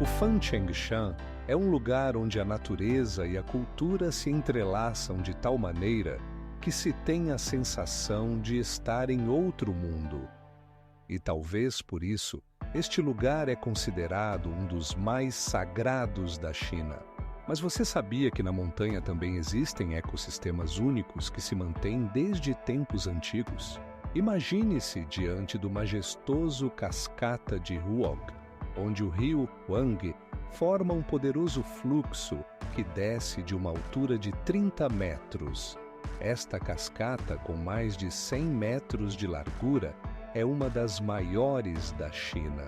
O Fanchengshan é um lugar onde a natureza e a cultura se entrelaçam de tal maneira que se tem a sensação de estar em outro mundo. E talvez por isso, este lugar é considerado um dos mais sagrados da China. Mas você sabia que na montanha também existem ecossistemas únicos que se mantêm desde tempos antigos? Imagine-se diante do majestoso cascata de Huog, onde o rio Huang forma um poderoso fluxo que desce de uma altura de 30 metros. Esta cascata, com mais de 100 metros de largura, é uma das maiores da China.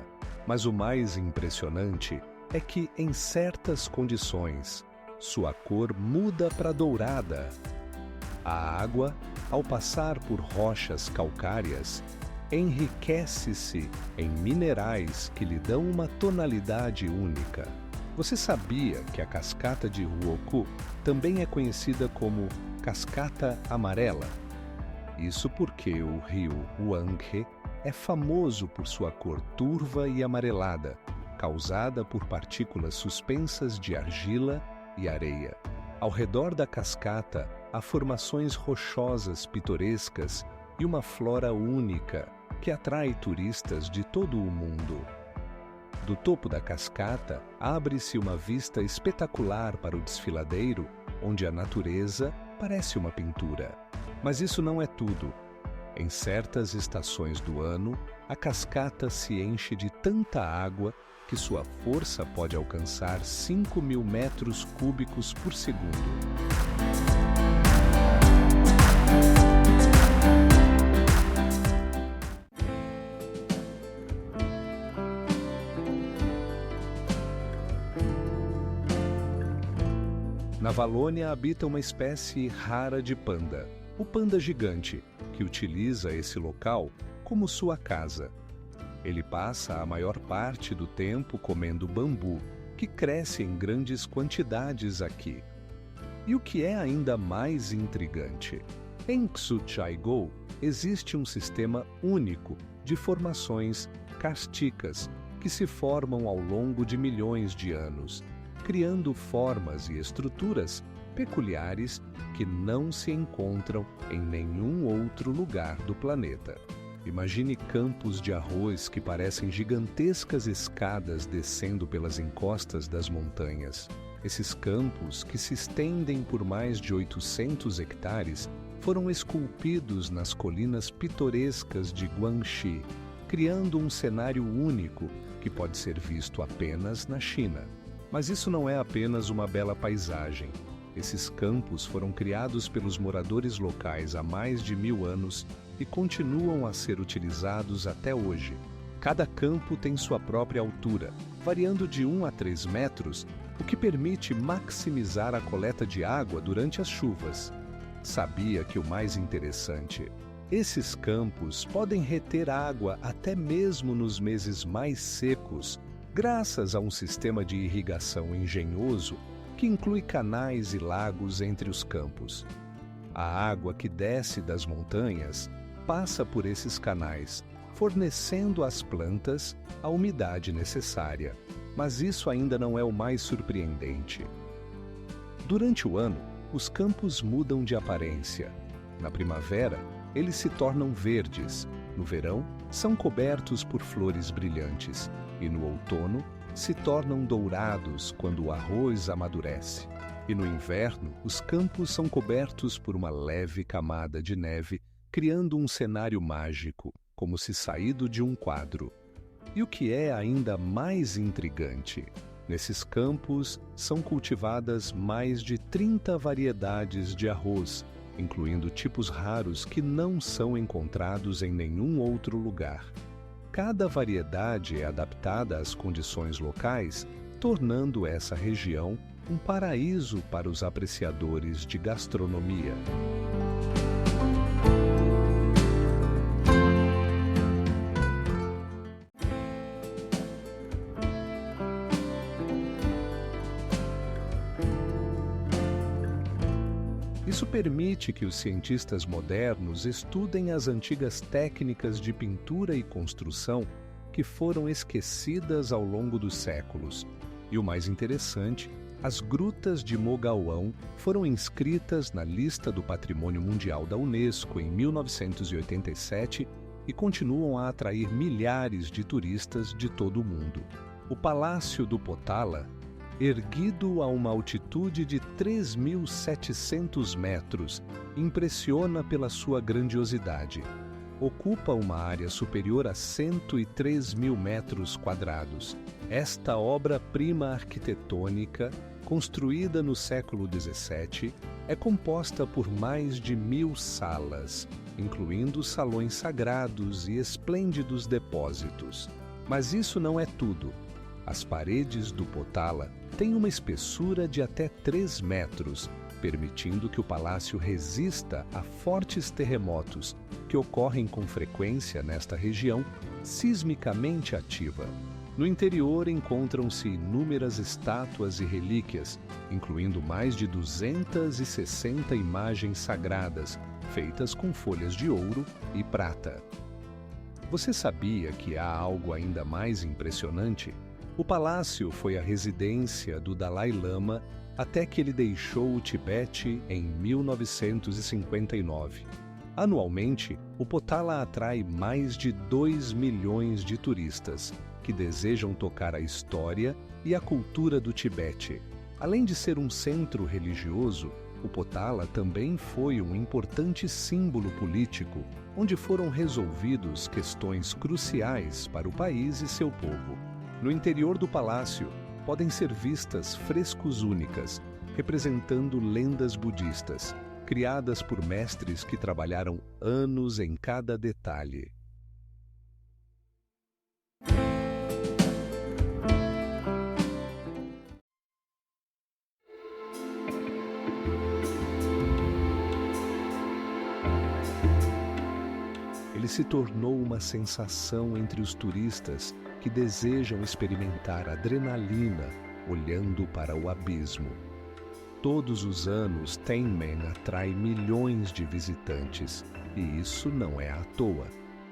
Mas o mais impressionante é que, em certas condições, sua cor muda para dourada. A água, ao passar por rochas calcárias, enriquece-se em minerais que lhe dão uma tonalidade única. Você sabia que a cascata de Huoku também é conhecida como cascata amarela? Isso porque o rio Huanghe é famoso por sua cor turva e amarelada, causada por partículas suspensas de argila e areia. Ao redor da cascata, há formações rochosas pitorescas e uma flora única que atrai turistas de todo o mundo. Do topo da cascata, abre-se uma vista espetacular para o desfiladeiro, onde a natureza parece uma pintura. Mas isso não é tudo. Em certas estações do ano, a cascata se enche de tanta água que sua força pode alcançar 5.000 metros cúbicos por segundo. Na Valônia habita uma espécie rara de panda, o panda gigante, que utiliza esse local como sua casa. Ele passa a maior parte do tempo comendo bambu, que cresce em grandes quantidades aqui. E o que é ainda mais intrigante, em Xuchaigou existe um sistema único de formações kársticas que se formam ao longo de milhões de anos, criando formas e estruturas peculiares que não se encontram em nenhum outro lugar do planeta. Imagine campos de arroz que parecem gigantescas escadas descendo pelas encostas das montanhas. Esses campos, que se estendem por mais de 800 hectares, foram esculpidos nas colinas pitorescas de Guangxi, criando um cenário único que pode ser visto apenas na China. Mas isso não é apenas uma bela paisagem. Esses campos foram criados pelos moradores locais há mais de 1000 anos e continuam a ser utilizados até hoje. Cada campo tem sua própria altura, variando de 1 a 3 metros, o que permite maximizar a coleta de água durante as chuvas. Sabia que o mais interessante? Esses campos podem reter água até mesmo nos meses mais secos, graças a um sistema de irrigação engenhoso que inclui canais e lagos entre os campos. A água que desce das montanhas passa por esses canais, fornecendo às plantas a umidade necessária. Mas isso ainda não é o mais surpreendente. Durante o ano, os campos mudam de aparência. Na primavera, eles se tornam verdes. No verão, são cobertos por flores brilhantes. E no outono, se tornam dourados quando o arroz amadurece. E no inverno, os campos são cobertos por uma leve camada de neve, criando um cenário mágico, como se saído de um quadro. E o que é ainda mais intrigante, nesses campos são cultivadas mais de 30 variedades de arroz, incluindo tipos raros que não são encontrados em nenhum outro lugar. Cada variedade é adaptada às condições locais, tornando essa região um paraíso para os apreciadores de gastronomia. Isso permite que os cientistas modernos estudem as antigas técnicas de pintura e construção que foram esquecidas ao longo dos séculos. E o mais interessante, as grutas de Mogauão foram inscritas na lista do Patrimônio Mundial da Unesco em 1987 e continuam a atrair milhares de turistas de todo o mundo. O Palácio do Potala, erguido a uma altitude de 3.700 metros, impressiona pela sua grandiosidade. Ocupa uma área superior a 103 mil metros quadrados. Esta obra-prima arquitetônica, construída no século XVII, é composta por mais de 1.000 salas, incluindo salões sagrados e esplêndidos depósitos. Mas isso não é tudo. As paredes do Potala têm uma espessura de até 3 metros, permitindo que o palácio resista a fortes terremotos que ocorrem com frequência nesta região sismicamente ativa. No interior encontram-se inúmeras estátuas e relíquias, incluindo mais de 260 imagens sagradas, feitas com folhas de ouro e prata. Você sabia que há algo ainda mais impressionante? O palácio foi a residência do Dalai Lama até que ele deixou o Tibete em 1959. Anualmente, o Potala atrai mais de 2 milhões de turistas que desejam tocar a história e a cultura do Tibete. Além de ser um centro religioso, o Potala também foi um importante símbolo político, onde foram resolvidos questões cruciais para o país e seu povo. No interior do palácio, podem ser vistas frescos únicas, representando lendas budistas, criadas por mestres que trabalharam anos em cada detalhe. Ele se tornou uma sensação entre os turistas que desejam experimentar adrenalina olhando para o abismo. Todos os anos, Tenmen atrai milhões de visitantes, e isso não é à toa.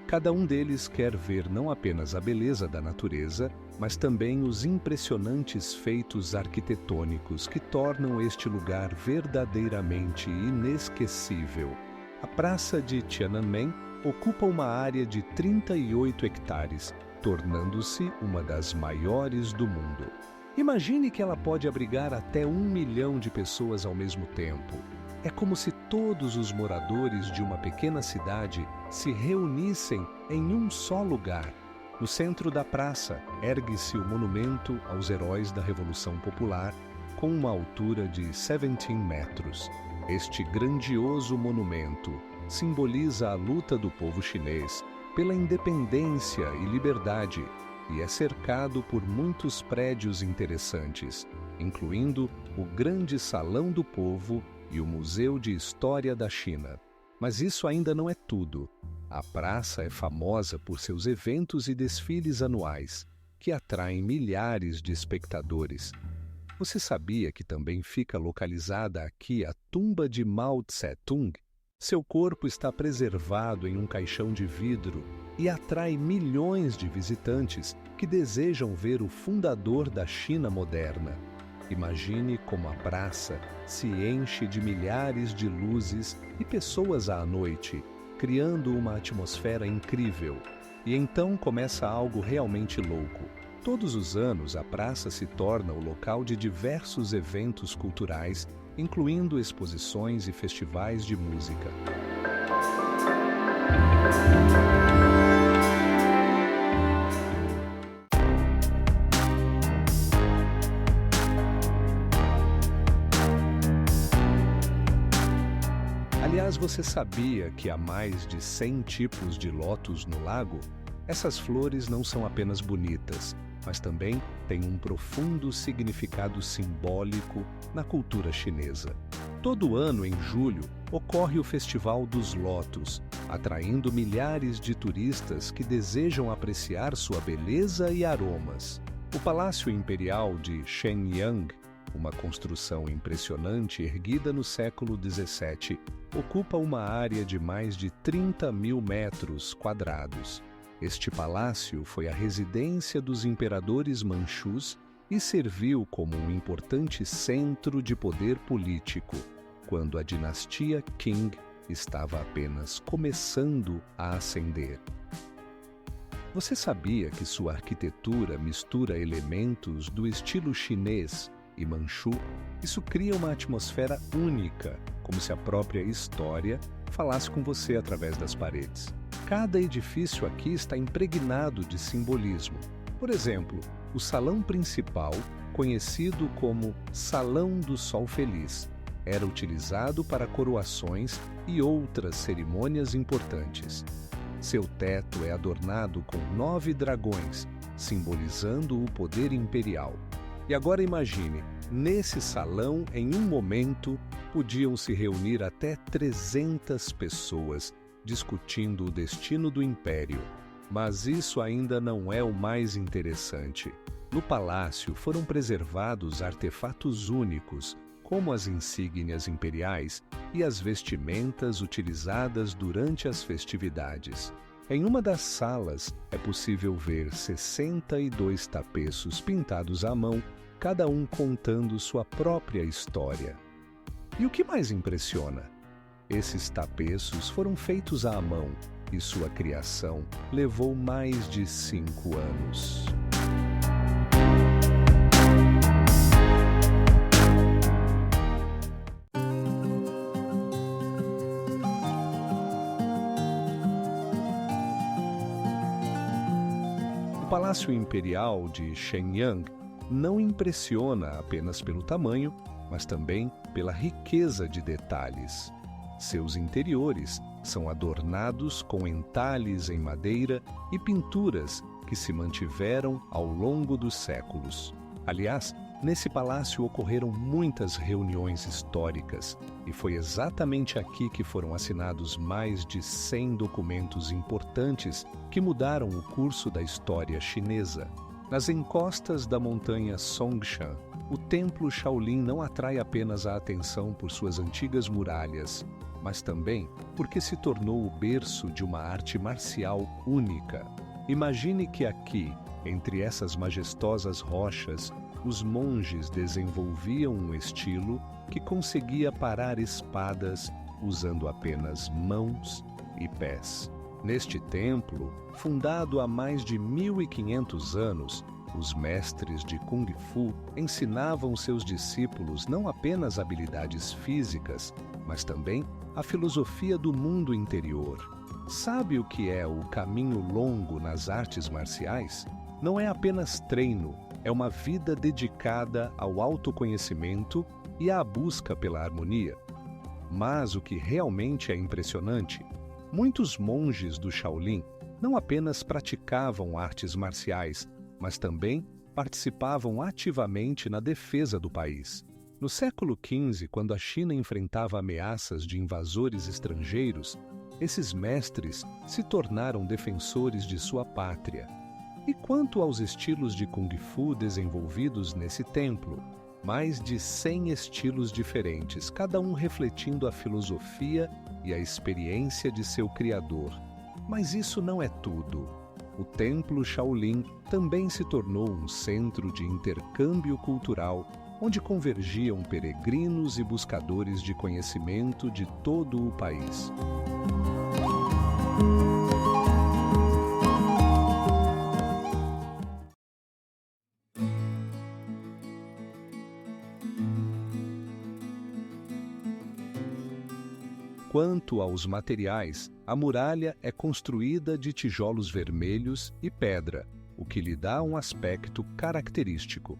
Cada um deles quer ver não apenas a beleza da natureza, mas também os impressionantes feitos arquitetônicos que tornam este lugar verdadeiramente inesquecível. A Praça de Tiananmen ocupa uma área de 38 hectares, tornando-se uma das maiores do mundo. Imagine que ela pode abrigar até 1 milhão de pessoas ao mesmo tempo. É como se todos os moradores de uma pequena cidade se reunissem em um só lugar. No centro da praça, ergue-se o monumento aos heróis da Revolução Popular, com uma altura de 17 metros. Este grandioso monumento simboliza a luta do povo chinês pela independência e liberdade e é cercado por muitos prédios interessantes, incluindo o Grande Salão do Povo e o Museu de História da China. Mas isso ainda não é tudo. A praça é famosa por seus eventos e desfiles anuais, que atraem milhares de espectadores. Você sabia que também fica localizada aqui a tumba de Mao Tse-tung? Seu corpo está preservado em um caixão de vidro e atrai milhões de visitantes que desejam ver o fundador da China moderna. Imagine como a praça se enche de milhares de luzes e pessoas à noite, criando uma atmosfera incrível. E então começa algo realmente louco. Todos os anos, a praça se torna o local de diversos eventos culturais, incluindo exposições e festivais de música. Aliás, você sabia que há mais de 100 tipos de lótus no lago? Essas flores não são apenas bonitas, mas também têm um profundo significado simbólico na cultura chinesa. Todo ano, em julho, ocorre o Festival dos Lótus, atraindo milhares de turistas que desejam apreciar sua beleza e aromas. O Palácio Imperial de Shenyang, uma construção impressionante erguida no século XVII, ocupa uma área de mais de 30 mil metros quadrados. Este palácio foi a residência dos imperadores manchus e serviu como um importante centro de poder político, quando a dinastia Qing estava apenas começando a ascender. Você sabia que sua arquitetura mistura elementos do estilo chinês e manchu? Isso cria uma atmosfera única, como se a própria história falasse com você através das paredes. Cada edifício aqui está impregnado de simbolismo. Por exemplo, o salão principal, conhecido como Salão do Sol Feliz, era utilizado para coroações e outras cerimônias importantes. Seu teto é adornado com 9 dragões, simbolizando o poder imperial. E agora imagine, nesse salão, em um momento, podiam se reunir até 300 pessoas, discutindo o destino do império. Mas isso ainda não é o mais interessante. No palácio foram preservados artefatos únicos, como as insígnias imperiais e as vestimentas utilizadas durante as festividades. Em uma das salas é possível ver 62 tapeços pintados à mão, cada um contando sua própria história. E o que mais impressiona? Esses tapeços foram feitos à mão e sua criação levou mais de 5 anos. O Palácio Imperial de Shenyang não impressiona apenas pelo tamanho, mas também pela riqueza de detalhes. Seus interiores são adornados com entalhes em madeira e pinturas que se mantiveram ao longo dos séculos. Aliás, nesse palácio ocorreram muitas reuniões históricas e foi exatamente aqui que foram assinados mais de 100 documentos importantes que mudaram o curso da história chinesa. Nas encostas da montanha Songshan, o templo Shaolin não atrai apenas a atenção por suas antigas muralhas, mas também porque se tornou o berço de uma arte marcial única. Imagine que aqui, entre essas majestosas rochas, os monges desenvolviam um estilo que conseguia parar espadas usando apenas mãos e pés. Neste templo, fundado há mais de 1500 anos, os mestres de Kung Fu ensinavam seus discípulos não apenas habilidades físicas, mas também a filosofia do mundo interior. Sabe o que é o caminho longo nas artes marciais? Não é apenas treino, é uma vida dedicada ao autoconhecimento e à busca pela harmonia. Mas o que realmente é impressionante, muitos monges do Shaolin não apenas praticavam artes marciais, mas também participavam ativamente na defesa do país. No século XV, quando a China enfrentava ameaças de invasores estrangeiros, esses mestres se tornaram defensores de sua pátria. E quanto aos estilos de Kung Fu desenvolvidos nesse templo, mais de 100 estilos diferentes, cada um refletindo a filosofia e a experiência de seu criador. Mas isso não é tudo. O Templo Shaolin também se tornou um centro de intercâmbio cultural, onde convergiam peregrinos e buscadores de conhecimento de todo o país. Quanto aos materiais, a muralha é construída de tijolos vermelhos e pedra, o que lhe dá um aspecto característico.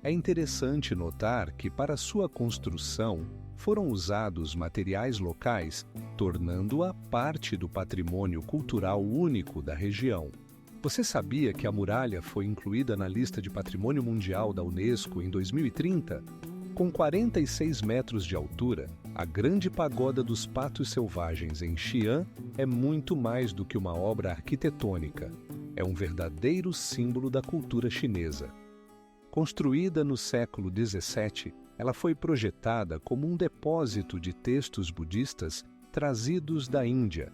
É interessante notar que para sua construção foram usados materiais locais, tornando-a parte do patrimônio cultural único da região. Você sabia que a muralha foi incluída na lista de Patrimônio Mundial da Unesco em 2030? Com 46 metros de altura, a Grande Pagoda dos Patos Selvagens em Xi'an é muito mais do que uma obra arquitetônica. É um verdadeiro símbolo da cultura chinesa. Construída no século XVII, ela foi projetada como um depósito de textos budistas trazidos da Índia.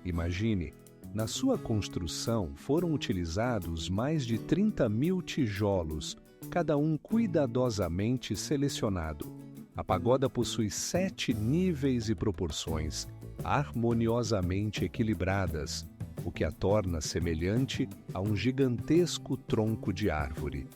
Imagine, Na sua construção foram utilizados mais de 30.000 tijolos, cada um cuidadosamente selecionado. A pagoda possui 7 níveis e proporções, harmoniosamente equilibradas, o que a torna semelhante a um gigantesco tronco de árvore.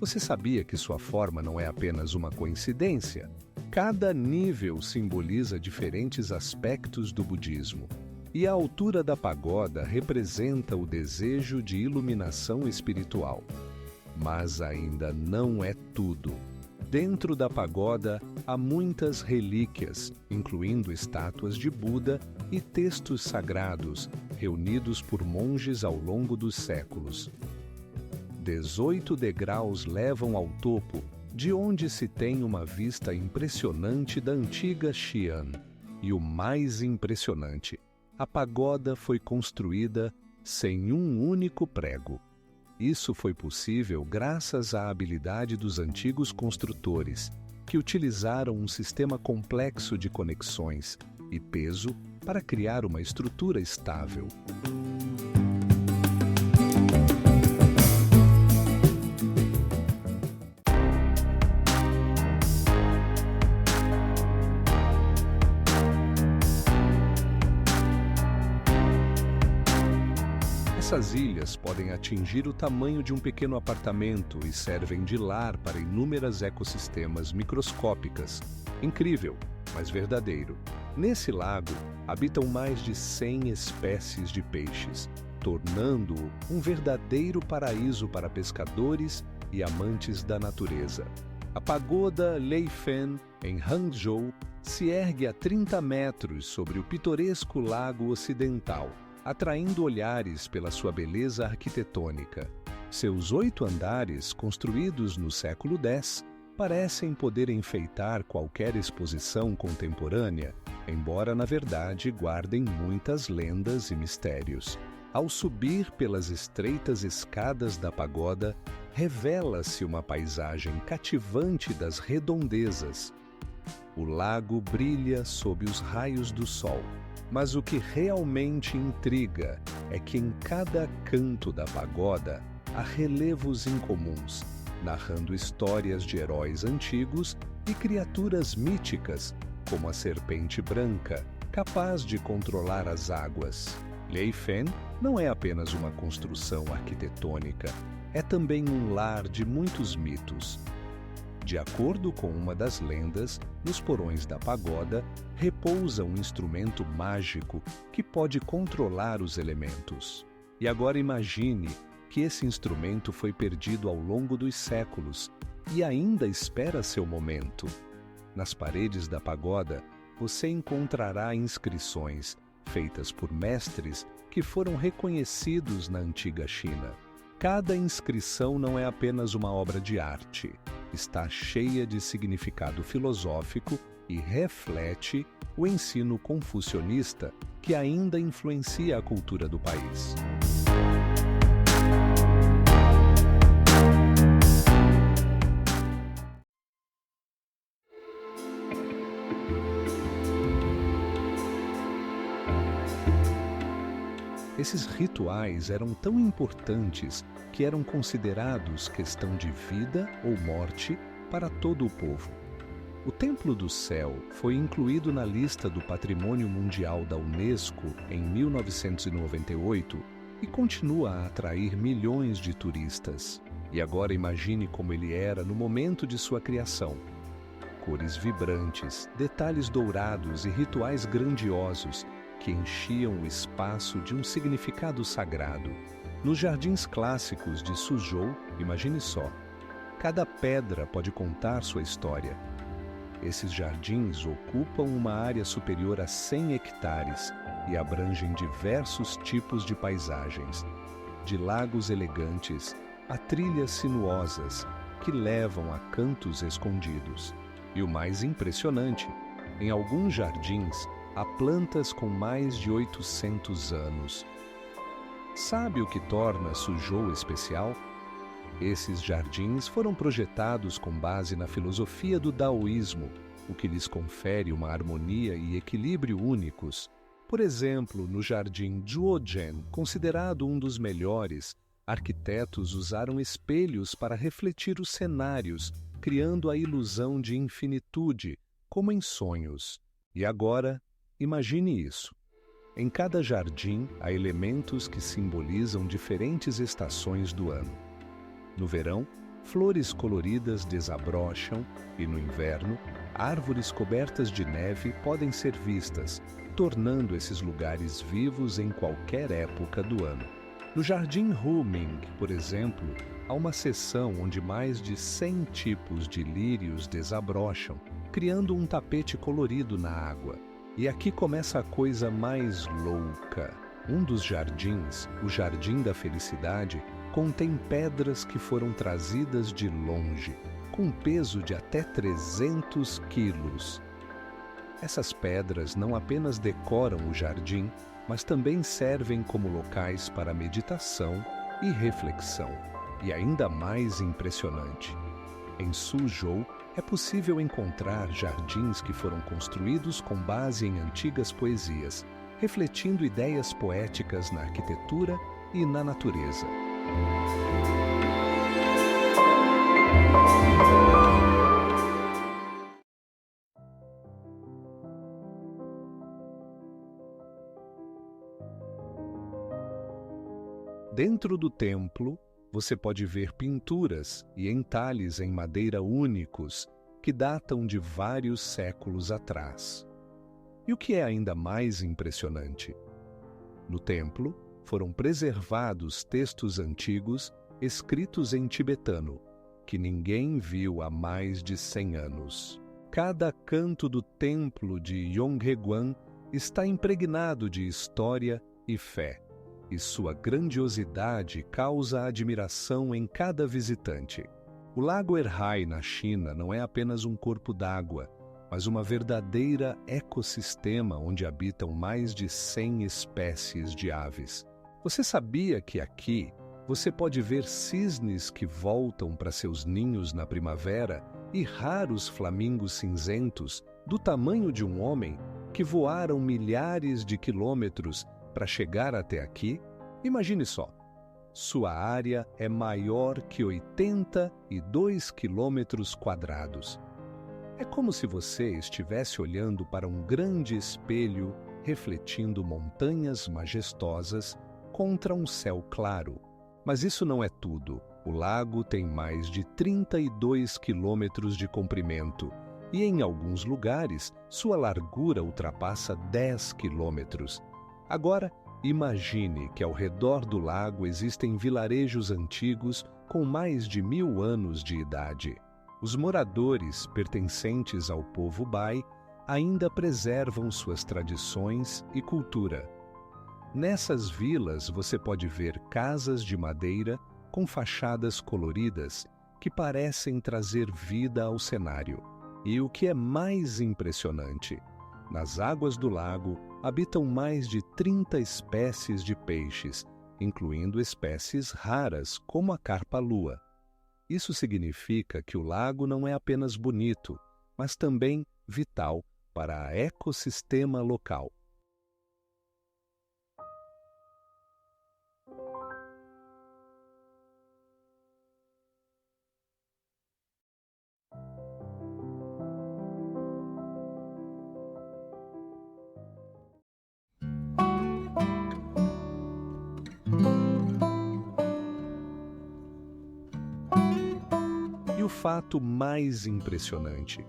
Você sabia que sua forma não é apenas uma coincidência? Cada nível simboliza diferentes aspectos do budismo, e a altura da pagoda representa o desejo de iluminação espiritual. Mas ainda não é tudo. Dentro da pagoda há muitas relíquias, incluindo estátuas de Buda e textos sagrados, reunidos por monges ao longo dos séculos. 18 degraus levam ao topo, de onde se tem uma vista impressionante da antiga Xi'an. E o mais impressionante, a pagoda foi construída sem um único prego. Isso foi possível graças à habilidade dos antigos construtores, que utilizaram um sistema complexo de conexões e peso para criar uma estrutura estável. Essas ilhas podem atingir o tamanho de um pequeno apartamento e servem de lar para inúmeras ecossistemas microscópicas. Incrível, mas verdadeiro. Nesse lago, habitam mais de 100 espécies de peixes, tornando-o um verdadeiro paraíso para pescadores e amantes da natureza. A pagoda Leifen, em Hangzhou, se ergue a 30 metros sobre o pitoresco lago ocidental, atraindo olhares pela sua beleza arquitetônica. Seus 8 andares, construídos no século X, parecem poder enfeitar qualquer exposição contemporânea, embora na verdade guardem muitas lendas e mistérios. Ao subir pelas estreitas escadas da pagoda, revela-se uma paisagem cativante das redondezas. O lago brilha sob os raios do sol. Mas o que realmente intriga é que em cada canto da pagoda há relevos incomuns, narrando histórias de heróis antigos e criaturas míticas, como a serpente branca, capaz de controlar as águas. Leifen não é apenas uma construção arquitetônica, é também um lar de muitos mitos. De acordo com uma das lendas, nos porões da pagoda repousa um instrumento mágico que pode controlar os elementos. E agora imagine que esse instrumento foi perdido ao longo dos séculos e ainda espera seu momento. Nas paredes da pagoda, você encontrará inscrições feitas por mestres que foram reconhecidos na antiga China. Cada inscrição não é apenas uma obra de arte. Está cheia de significado filosófico e reflete o ensino confucionista que ainda influencia a cultura do país. Esses rituais eram tão importantes que eram considerados questão de vida ou morte para todo o povo. O Templo do Céu foi incluído na lista do Patrimônio Mundial da Unesco em 1998 e continua a atrair milhões de turistas. E agora imagine como ele era no momento de sua criação. Cores vibrantes, detalhes dourados e rituais grandiosos que enchiam o espaço de um significado sagrado. Nos jardins clássicos de Suzhou, imagine só, cada pedra pode contar sua história. Esses jardins ocupam uma área superior a 100 hectares e abrangem diversos tipos de paisagens, de lagos elegantes a trilhas sinuosas que levam a cantos escondidos. E o mais impressionante, em alguns jardins, há plantas com mais de 800 anos. Sabe o que torna Suzhou especial? Esses jardins foram projetados com base na filosofia do daoísmo, o que lhes confere uma harmonia e equilíbrio únicos. Por exemplo, no Jardim Zhuojian, considerado um dos melhores, arquitetos usaram espelhos para refletir os cenários, criando a ilusão de infinitude, como em sonhos. E agora, imagine isso. Em cada jardim há elementos que simbolizam diferentes estações do ano. No verão, flores coloridas desabrocham e, no inverno, árvores cobertas de neve podem ser vistas, tornando esses lugares vivos em qualquer época do ano. No Jardim Huming, por exemplo, há uma seção onde mais de 100 tipos de lírios desabrocham, criando um tapete colorido na água. E aqui começa a coisa mais louca. Um dos jardins, o Jardim da Felicidade, contém pedras que foram trazidas de longe, com peso de até 300 quilos. Essas pedras não apenas decoram o jardim, mas também servem como locais para meditação e reflexão. E ainda mais impressionante, em Suzhou é possível encontrar jardins que foram construídos com base em antigas poesias, refletindo ideias poéticas na arquitetura e na natureza. Dentro do templo, você pode ver pinturas e entalhes em madeira únicos que datam de vários séculos atrás. E o que é ainda mais impressionante? No templo, foram preservados textos antigos escritos em tibetano, que ninguém viu há mais de 100 anos. Cada canto do templo de Yongheguan está impregnado de história e fé, e sua grandiosidade causa admiração em cada visitante. O Lago Erhai, na China, não é apenas um corpo d'água, mas uma verdadeira ecossistema onde habitam mais de 100 espécies de aves. Você sabia que aqui você pode ver cisnes que voltam para seus ninhos na primavera e raros flamingos cinzentos do tamanho de um homem que voaram milhares de quilômetros para chegar até aqui? Imagine só, sua área é maior que 82 quilômetros quadrados. É como se você estivesse olhando para um grande espelho refletindo montanhas majestosas contra um céu claro. Mas isso não é tudo. O lago tem mais de 32 quilômetros de comprimento e, em alguns lugares, sua largura ultrapassa 10 quilômetros. Agora, imagine que ao redor do lago existem vilarejos antigos com mais de 1000 anos de idade. Os moradores, pertencentes ao povo Bai, ainda preservam suas tradições e cultura. Nessas vilas você pode ver casas de madeira com fachadas coloridas que parecem trazer vida ao cenário. E o que é mais impressionante, nas águas do lago habitam mais de 30 espécies de peixes, incluindo espécies raras como a carpa-lua. Isso significa que o lago não é apenas bonito, mas também vital para o ecossistema local. E o fato mais impressionante: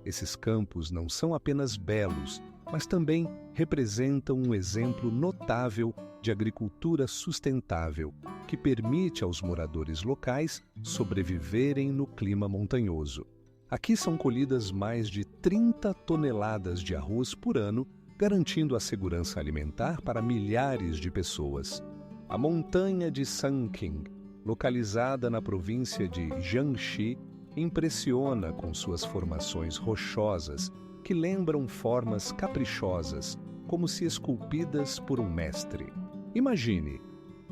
esses campos não são apenas belos, mas também representam um exemplo notável de agricultura sustentável, que permite aos moradores locais sobreviverem no clima montanhoso. Aqui são colhidas mais de 30 toneladas de arroz por ano, garantindo a segurança alimentar para milhares de pessoas. A montanha de Sanqing, localizada na província de Jiangxi, impressiona com suas formações rochosas que lembram formas caprichosas, como se esculpidas por um mestre. Imagine,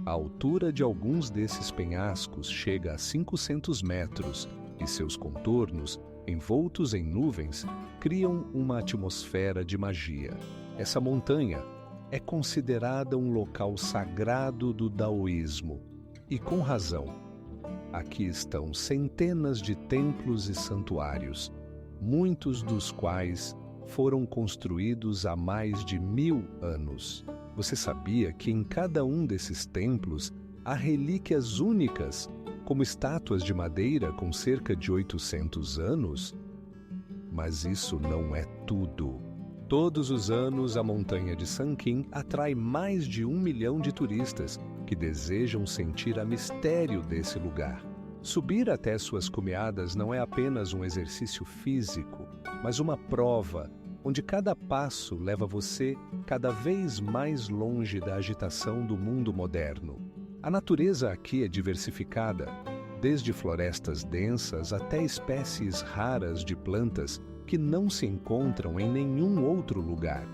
a altura de alguns desses penhascos chega a 500 metros e seus contornos, envoltos em nuvens, criam uma atmosfera de magia. Essa montanha, é considerada um local sagrado do daoísmo, e com razão. Aqui estão centenas de templos e santuários, muitos dos quais foram construídos há mais de 1000 anos. Você sabia que em cada um desses templos há relíquias únicas, como estátuas de madeira com cerca de 800 anos? Mas isso não é tudo. Todos os anos, a montanha de Sankin atrai mais de 1 milhão de turistas que desejam sentir a mistério desse lugar. Subir até suas cumeadas não é apenas um exercício físico, mas uma prova onde cada passo leva você cada vez mais longe da agitação do mundo moderno. A natureza aqui é diversificada, desde florestas densas até espécies raras de plantas que não se encontram em nenhum outro lugar.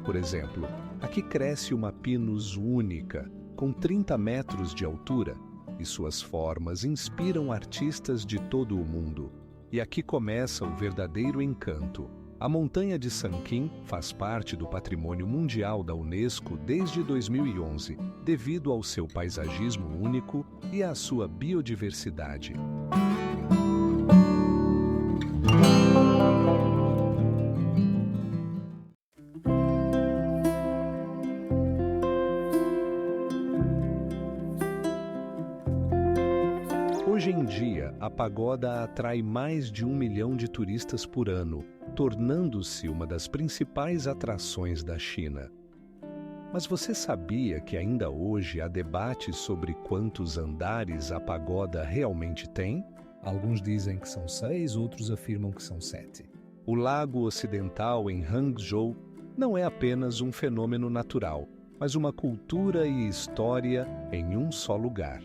Por exemplo, aqui cresce uma pinus única, com 30 metros de altura, e suas formas inspiram artistas de todo o mundo. E aqui começa o verdadeiro encanto. A montanha de Sankin faz parte do Patrimônio Mundial da Unesco desde 2011, devido ao seu paisagismo único e à sua biodiversidade. Hoje em dia, a pagoda atrai mais de 1 milhão de turistas por ano, tornando-se uma das principais atrações da China. Mas você sabia que ainda hoje há debate sobre quantos andares a pagoda realmente tem? Alguns dizem que são 6, outros afirmam que são 7. O Lago Ocidental em Hangzhou não é apenas um fenômeno natural, mas uma cultura e história em um só lugar.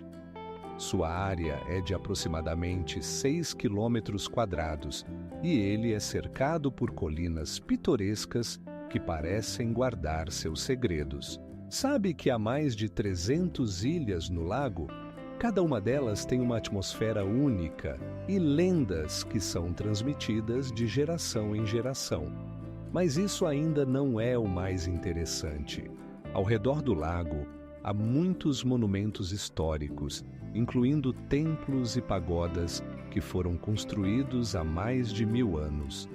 Sua área é de aproximadamente 6 quilômetros quadrados e ele é cercado por colinas pitorescas que parecem guardar seus segredos. Sabe que há mais de 300 ilhas no lago? Cada uma delas tem uma atmosfera única e lendas que são transmitidas de geração em geração. Mas isso ainda não é o mais interessante. Ao redor do lago, há muitos monumentos históricos, incluindo templos e pagodas que foram construídos há mais de 1000 anos.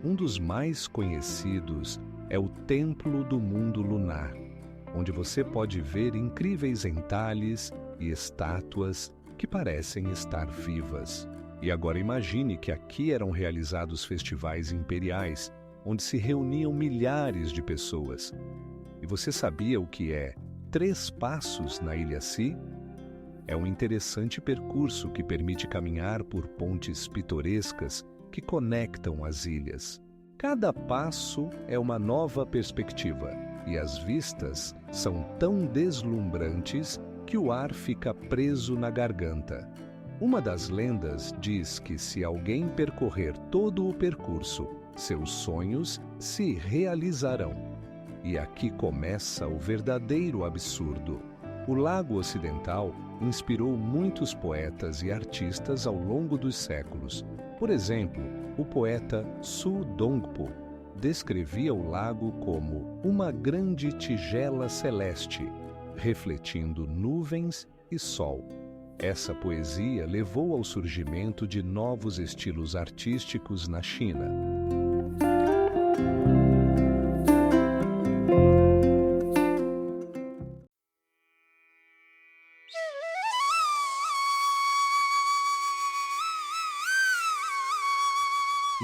Um dos mais conhecidos é o Templo do Mundo Lunar, onde você pode ver incríveis entalhes e estátuas que parecem estar vivas. E agora imagine que aqui eram realizados festivais imperiais, onde se reuniam milhares de pessoas. E você sabia o que é 3 passos na Ilha Si? É um interessante percurso que permite caminhar por pontes pitorescas que conectam as ilhas. Cada passo é uma nova perspectiva, e as vistas são tão deslumbrantes que o ar fica preso na garganta. Uma das lendas diz que se alguém percorrer todo o percurso, seus sonhos se realizarão. E aqui começa o verdadeiro absurdo. O Lago Ocidental inspirou muitos poetas e artistas ao longo dos séculos. Por exemplo, o poeta Su Dongpo descrevia o lago como uma grande tigela celeste, refletindo nuvens e sol. Essa poesia levou ao surgimento de novos estilos artísticos na China.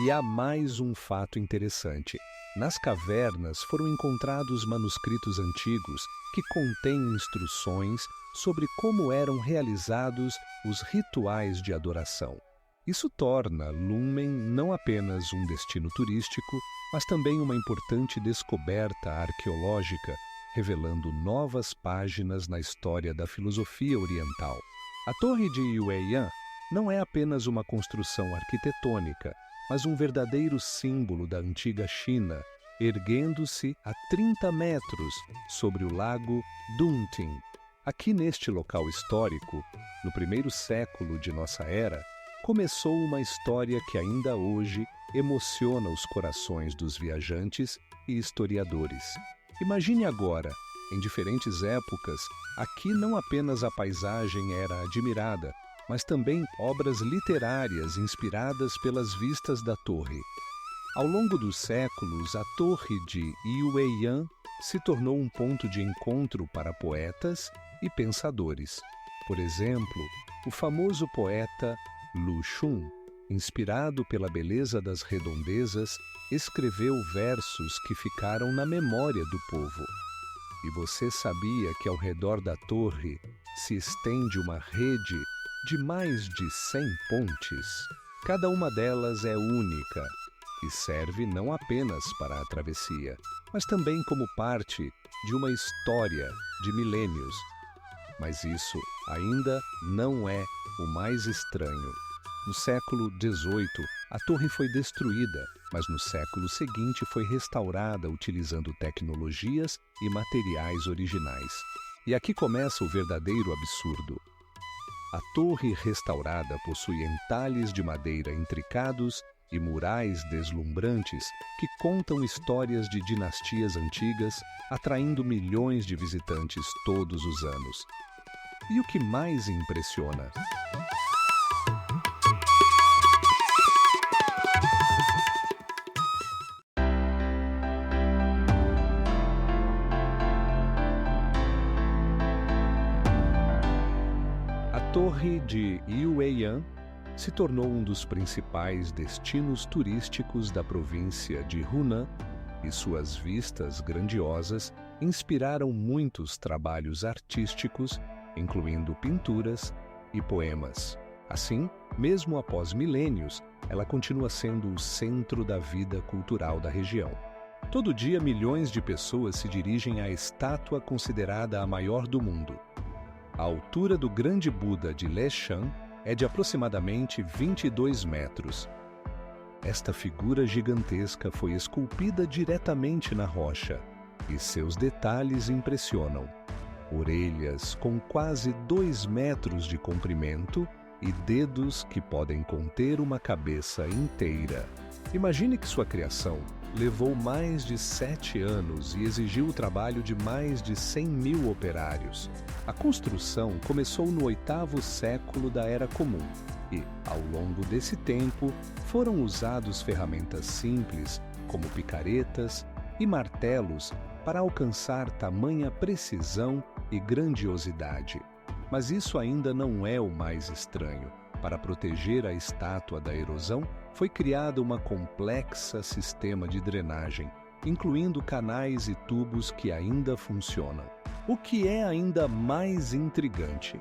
E há mais um fato interessante. Nas cavernas foram encontrados manuscritos antigos que contêm instruções sobre como eram realizados os rituais de adoração. Isso torna Lunmen não apenas um destino turístico, mas também uma importante descoberta arqueológica, revelando novas páginas na história da filosofia oriental. A Torre de Yueyan não é apenas uma construção arquitetônica, mas um verdadeiro símbolo da antiga China, erguendo-se a 30 metros sobre o lago Dunting. Aqui neste local histórico, no primeiro século de nossa era, começou uma história que ainda hoje emociona os corações dos viajantes e historiadores. Imagine agora, em diferentes épocas, aqui não apenas a paisagem era admirada, mas também obras literárias inspiradas pelas vistas da torre. Ao longo dos séculos, a torre de Yueyan se tornou um ponto de encontro para poetas e pensadores. Por exemplo, o famoso poeta Lu Xun, inspirado pela beleza das redondezas, escreveu versos que ficaram na memória do povo. E você sabia que ao redor da torre se estende uma rede de mais de 100 pontes? Cada uma delas é única e serve não apenas para a travessia, mas também como parte de uma história de milênios. Mas isso ainda não é o mais estranho. No século XVIII, a torre foi destruída, mas no século seguinte foi restaurada utilizando tecnologias e materiais originais. E aqui começa o verdadeiro absurdo. A torre restaurada possui entalhes de madeira intricados e murais deslumbrantes que contam histórias de dinastias antigas, atraindo milhões de visitantes todos os anos. E o que mais impressiona? A Torre de Yueyan se tornou um dos principais destinos turísticos da província de Hunan e suas vistas grandiosas inspiraram muitos trabalhos artísticos, incluindo pinturas e poemas. Assim, mesmo após milênios, ela continua sendo o centro da vida cultural da região. Todo dia, milhões de pessoas se dirigem à estátua considerada a maior do mundo. A altura do grande Buda de Leshan é de aproximadamente 22 metros. Esta figura gigantesca foi esculpida diretamente na rocha, e seus detalhes impressionam. Orelhas com quase 2 metros de comprimento e dedos que podem conter uma cabeça inteira. Imagine que sua criação levou mais de 7 anos e exigiu o trabalho de mais de 100.000 operários. A construção começou no 8º século da Era Comum e, ao longo desse tempo, foram usadas ferramentas simples, como picaretas e martelos, para alcançar tamanha precisão e grandiosidade. Mas isso ainda não é o mais estranho. Para proteger a estátua da erosão, foi criada uma complexa sistema de drenagem, incluindo canais e tubos que ainda funcionam. O que é ainda mais intrigante: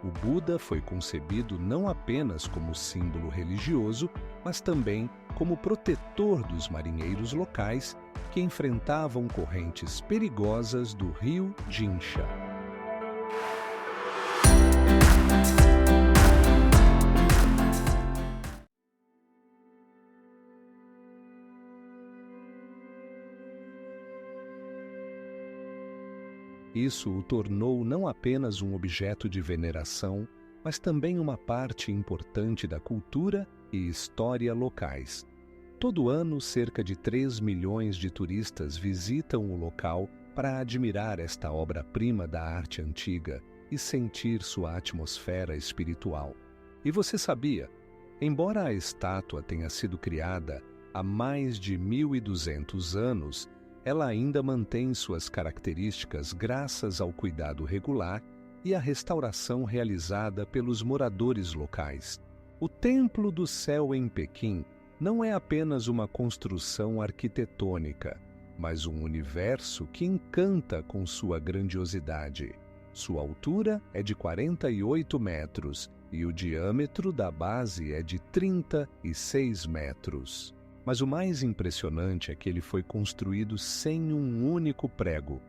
o Buda foi concebido não apenas como símbolo religioso, mas também como protetor dos marinheiros locais que enfrentavam correntes perigosas do rio Jinsha. Isso o tornou não apenas um objeto de veneração, mas também uma parte importante da cultura e história locais. Todo ano, cerca de 3 milhões de turistas visitam o local para admirar esta obra-prima da arte antiga e sentir sua atmosfera espiritual. E você sabia? Embora a estátua tenha sido criada há mais de 1.200 anos, ela ainda mantém suas características graças ao cuidado regular e à restauração realizada pelos moradores locais. O Templo do Céu em Pequim não é apenas uma construção arquitetônica, mas um universo que encanta com sua grandiosidade. Sua altura é de 48 metros e o diâmetro da base é de 36 metros. Mas o mais impressionante é que ele foi construído sem um único prego.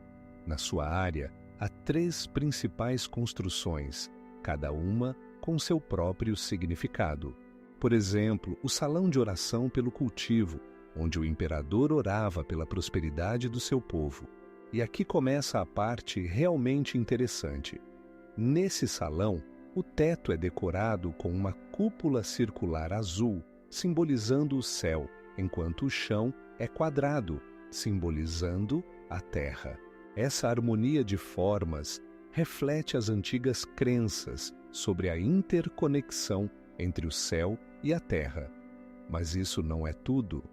Na sua área, há 3 principais construções, cada uma com seu próprio significado. Por exemplo, o salão de oração pelo cultivo, onde o imperador orava pela prosperidade do seu povo. E aqui começa a parte realmente interessante. Nesse salão, o teto é decorado com uma cúpula circular azul, simbolizando o céu, enquanto o chão é quadrado, simbolizando a terra. Essa harmonia de formas reflete as antigas crenças sobre a interconexão entre o céu e a terra. Mas isso não é tudo.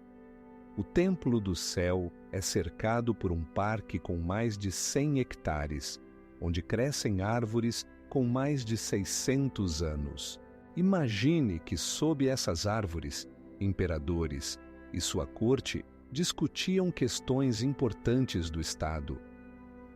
O Templo do Céu é cercado por um parque com mais de 100 hectares, onde crescem árvores com mais de 600 anos. Imagine que sob essas árvores, imperadores e sua corte discutiam questões importantes do Estado.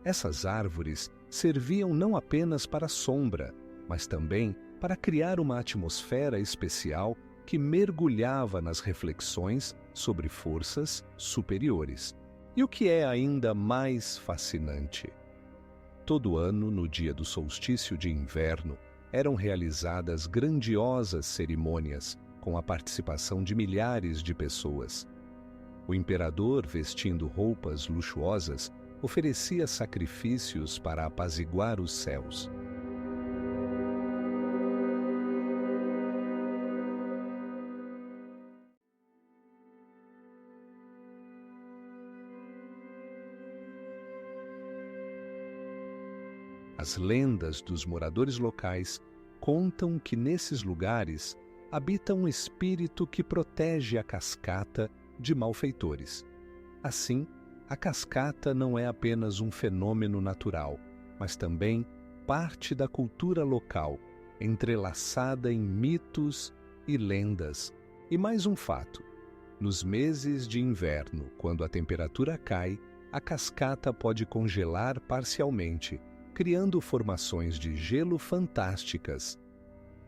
Essas árvores serviam não apenas para sombra, mas também para criar uma atmosfera especial que mergulhava nas reflexões sobre forças superiores. E o que é ainda mais fascinante? Todo ano, no dia do solstício de inverno, eram realizadas grandiosas cerimônias com a participação de milhares de pessoas. O imperador, vestindo roupas luxuosas, oferecia sacrifícios para apaziguar os céus. As lendas dos moradores locais contam que nesses lugares habita um espírito que protege a cascata de malfeitores. Assim, a cascata não é apenas um fenômeno natural, mas também parte da cultura local, entrelaçada em mitos e lendas. E mais um fato: nos meses de inverno, quando a temperatura cai, a cascata pode congelar parcialmente, criando formações de gelo fantásticas.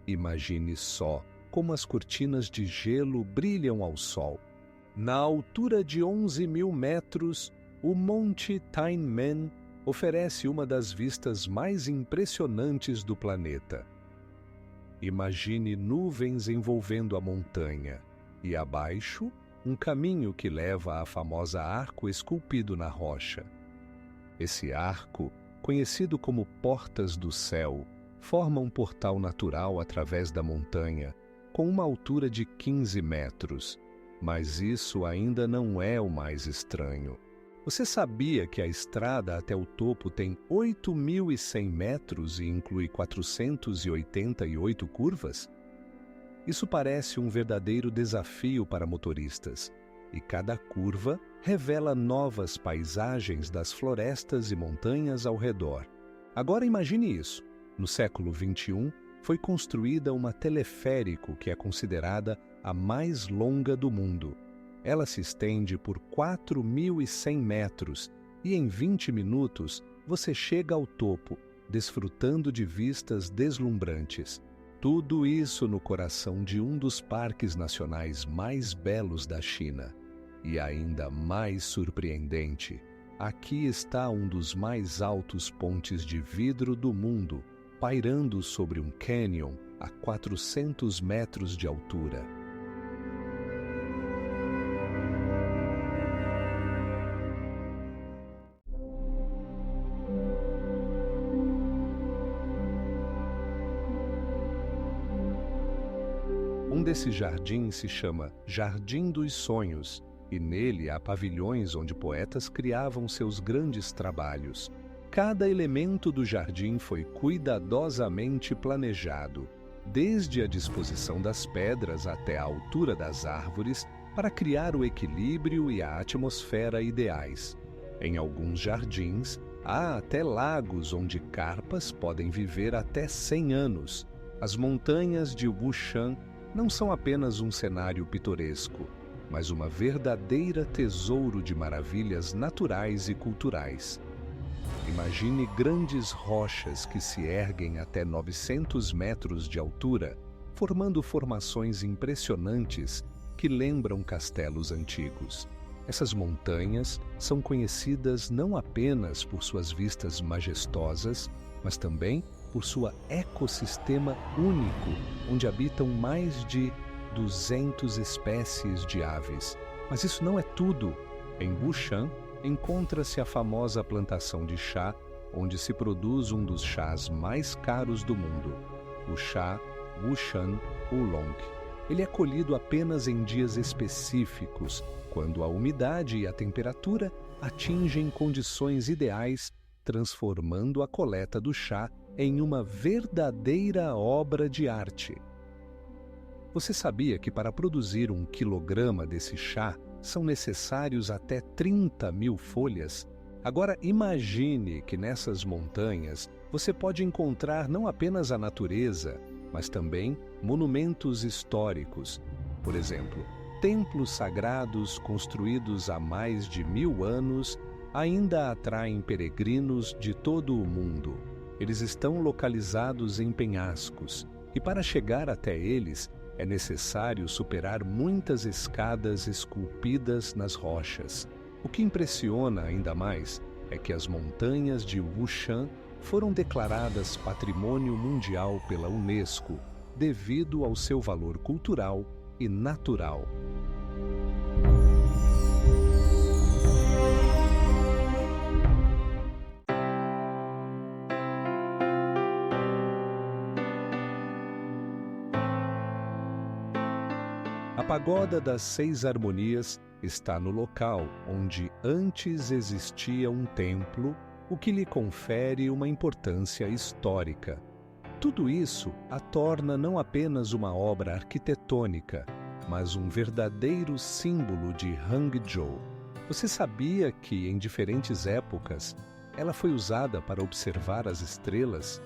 Imagine só como as cortinas de gelo brilham ao sol. Na altura de 11.000 metros, o Monte Taimen oferece uma das vistas mais impressionantes do planeta. Imagine nuvens envolvendo a montanha e, abaixo, um caminho que leva à famosa arco esculpido na rocha. Esse arco, conhecido como Portas do Céu, forma um portal natural através da montanha, com uma altura de 15 metros. Mas isso ainda não é o mais estranho. Você sabia que a estrada até o topo tem 8.100 metros e inclui 488 curvas? Isso parece um verdadeiro desafio para motoristas, e cada curva revela novas paisagens das florestas e montanhas ao redor. Agora imagine isso. No século XXI, foi construída uma teleférico que é considerada a mais longa do mundo. Ela se estende por 4.100 metros e em 20 minutos você chega ao topo, desfrutando de vistas deslumbrantes. Tudo isso no coração de um dos parques nacionais mais belos da China. E ainda mais surpreendente, aqui está um dos mais altos pontes de vidro do mundo, pairando sobre um cânion a 400 metros de altura. Um desses jardins se chama Jardim dos Sonhos, e nele há pavilhões onde poetas criavam seus grandes trabalhos. Cada elemento do jardim foi cuidadosamente planejado, desde a disposição das pedras até a altura das árvores, para criar o equilíbrio e a atmosfera ideais. Em alguns jardins, há até lagos onde carpas podem viver até 100 anos. As montanhas de Wushan não são apenas um cenário pitoresco, mas uma verdadeira tesouro de maravilhas naturais e culturais. Imagine grandes rochas que se erguem até 900 metros de altura, formando formações impressionantes que lembram castelos antigos. Essas montanhas são conhecidas não apenas por suas vistas majestosas, mas também por seu ecossistema único, onde habitam mais de 200 espécies de aves. Mas isso não é tudo. Em Wushan, encontra-se a famosa plantação de chá, onde se produz um dos chás mais caros do mundo, o chá Wushan Oolong. Ele é colhido apenas em dias específicos, quando a umidade e a temperatura atingem condições ideais, transformando a coleta do chá em uma verdadeira obra de arte. Você sabia que para produzir 1 quilograma desse chá são necessários até 30.000 folhas? Agora imagine que nessas montanhas você pode encontrar não apenas a natureza, mas também monumentos históricos. Por exemplo, templos sagrados construídos há mais de 1000 anos ainda atraem peregrinos de todo o mundo. Eles estão localizados em penhascos, e para chegar até eles é necessário superar muitas escadas esculpidas nas rochas. O que impressiona ainda mais é que as montanhas de Wushan foram declaradas Patrimônio Mundial pela Unesco devido ao seu valor cultural e natural. A Pagoda das 6 Harmonias está no local onde antes existia um templo, o que lhe confere uma importância histórica. Tudo isso a torna não apenas uma obra arquitetônica, mas um verdadeiro símbolo de Hangzhou. Você sabia que, em diferentes épocas, ela foi usada para observar as estrelas?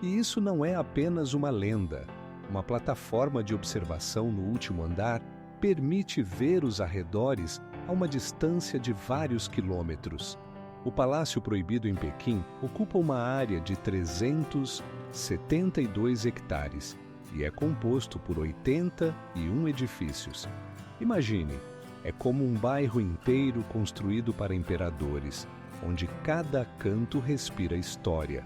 E isso não é apenas uma lenda. Uma plataforma de observação no último andar permite ver os arredores a uma distância de vários quilômetros. O Palácio Proibido em Pequim ocupa uma área de 372 hectares e é composto por 81 edifícios. Imagine, é como um bairro inteiro construído para imperadores, onde cada canto respira história.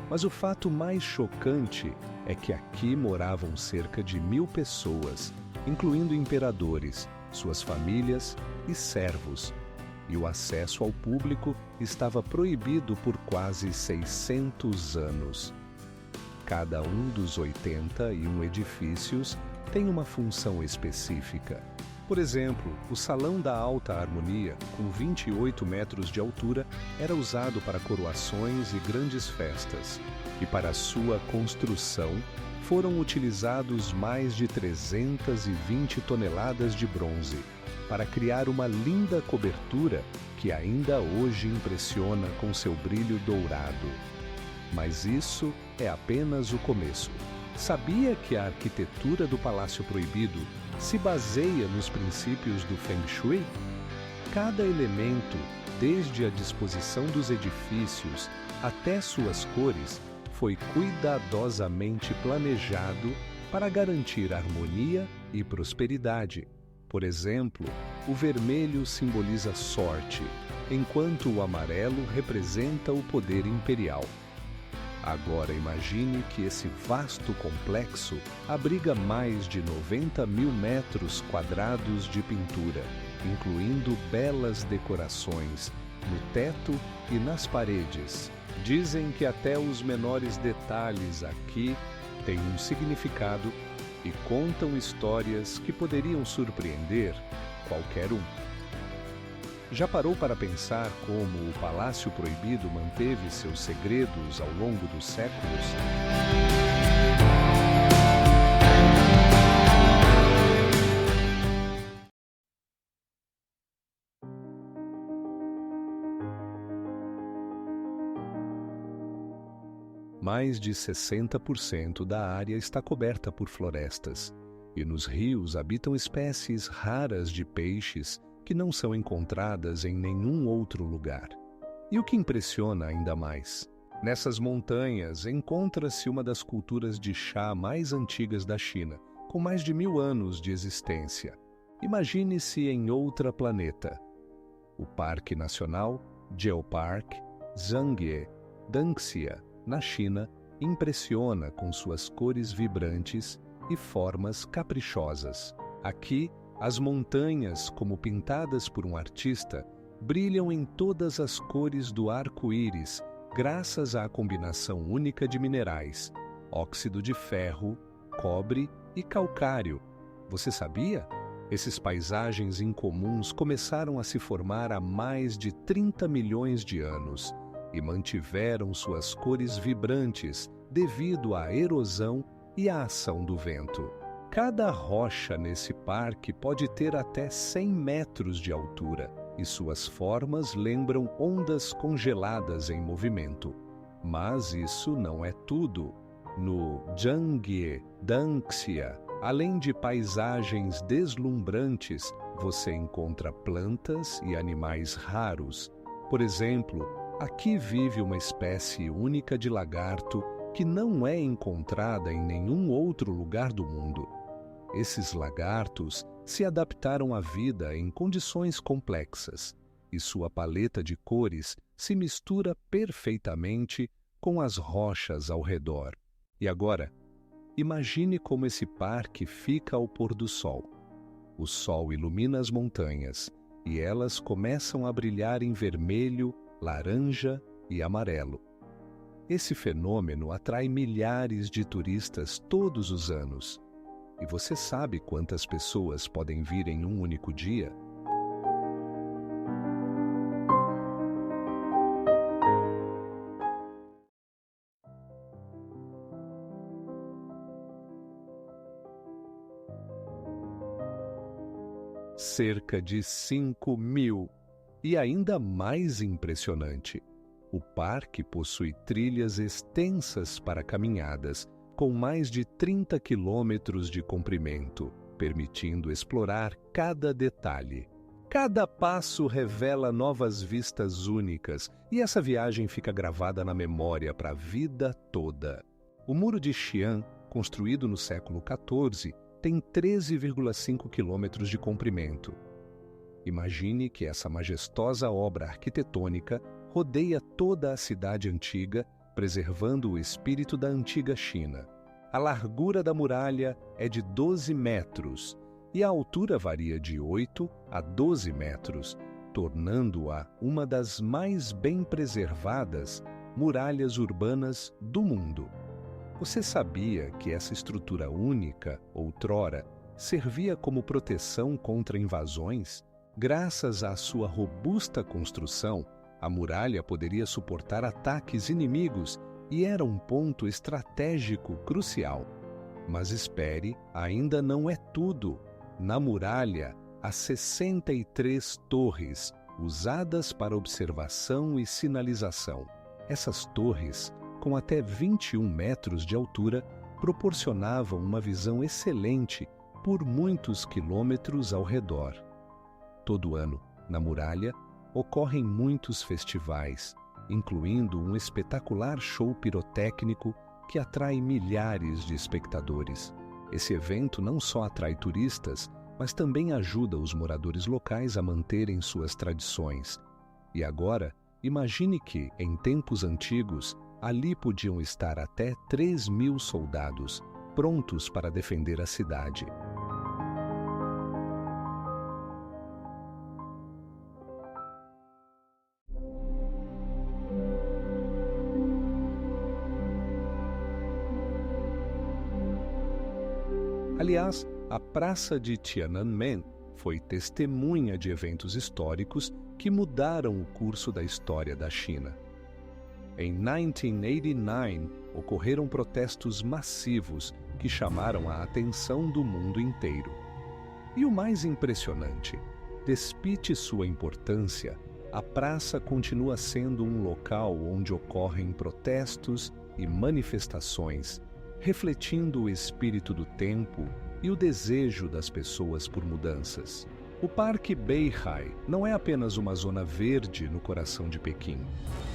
Mas o fato mais chocante é que aqui moravam cerca de 1000 pessoas, incluindo imperadores, suas famílias e servos. E o acesso ao público estava proibido por quase 600 anos. Cada um dos 81 edifícios tem uma função específica. Por exemplo, o Salão da Alta Harmonia, com 28 metros de altura, era usado para coroações e grandes festas. E para sua construção, foram utilizados mais de 320 toneladas de bronze, para criar uma linda cobertura que ainda hoje impressiona com seu brilho dourado. Mas isso é apenas o começo. Sabia que a arquitetura do Palácio Proibido se baseia nos princípios do Feng Shui? Cada elemento, desde a disposição dos edifícios até suas cores, foi cuidadosamente planejado para garantir harmonia e prosperidade. Por exemplo, o vermelho simboliza sorte, enquanto o amarelo representa o poder imperial. Agora imagine que esse vasto complexo abriga mais de 90.000 metros quadrados de pintura, incluindo belas decorações no teto e nas paredes. Dizem que até os menores detalhes aqui têm um significado e contam histórias que poderiam surpreender qualquer um. Já parou para pensar como o Palácio Proibido manteve seus segredos ao longo dos séculos? Mais de 60% da área está coberta por florestas, e nos rios habitam espécies raras de peixes que não são encontradas em nenhum outro lugar. E o que impressiona ainda mais? Nessas montanhas encontra-se uma das culturas de chá mais antigas da China, com mais de 1000 anos de existência. Imagine-se em outro planeta. O Parque Nacional Geopark Zhangye Danxia, na China, impressiona com suas cores vibrantes e formas caprichosas. Aqui, as montanhas, como pintadas por um artista, brilham em todas as cores do arco-íris, graças à combinação única de minerais, óxido de ferro, cobre e calcário. Você sabia? Esses paisagens incomuns começaram a se formar há mais de 30 milhões de anos e mantiveram suas cores vibrantes devido à erosão e à ação do vento. Cada rocha nesse parque pode ter até 100 metros de altura e suas formas lembram ondas congeladas em movimento. Mas isso não é tudo. No Jangye Danxia, além de paisagens deslumbrantes, você encontra plantas e animais raros. Por exemplo, aqui vive uma espécie única de lagarto que não é encontrada em nenhum outro lugar do mundo. Esses lagartos se adaptaram à vida em condições complexas, e sua paleta de cores se mistura perfeitamente com as rochas ao redor. E agora, imagine como esse parque fica ao pôr do sol. O sol ilumina as montanhas, e elas começam a brilhar em vermelho, laranja e amarelo. Esse fenômeno atrai milhares de turistas todos os anos. E você sabe quantas pessoas podem vir em um único dia? Cerca de 5.000. E ainda mais impressionante, o parque possui trilhas extensas para caminhadas, com mais de 30 quilômetros de comprimento, permitindo explorar cada detalhe. Cada passo revela novas vistas únicas e essa viagem fica gravada na memória para a vida toda. O Muro de Xi'an, construído no século XIV, tem 13,5 quilômetros de comprimento. Imagine que essa majestosa obra arquitetônica rodeia toda a cidade antiga, preservando o espírito da antiga China. A largura da muralha é de 12 metros e a altura varia de 8 a 12 metros, tornando-a uma das mais bem preservadas muralhas urbanas do mundo. Você sabia que essa estrutura única, outrora, servia como proteção contra invasões? Graças à sua robusta construção, a muralha poderia suportar ataques inimigos e era um ponto estratégico crucial. Mas espere, ainda não é tudo. Na muralha, há 63 torres, usadas para observação e sinalização. Essas torres, com até 21 metros de altura, proporcionavam uma visão excelente por muitos quilômetros ao redor. Todo ano, na muralha, ocorrem muitos festivais, incluindo um espetacular show pirotécnico que atrai milhares de espectadores. Esse evento não só atrai turistas, mas também ajuda os moradores locais a manterem suas tradições. E agora, imagine que, em tempos antigos, ali podiam estar até 3.000 soldados, prontos para defender a cidade. Aliás, a Praça de Tiananmen foi testemunha de eventos históricos que mudaram o curso da história da China. Em 1989, ocorreram protestos massivos que chamaram a atenção do mundo inteiro. E o mais impressionante, despite sua importância, a praça continua sendo um local onde ocorrem protestos e manifestações, refletindo o espírito do tempo e o desejo das pessoas por mudanças. O Parque Beihai não é apenas uma zona verde no coração de Pequim.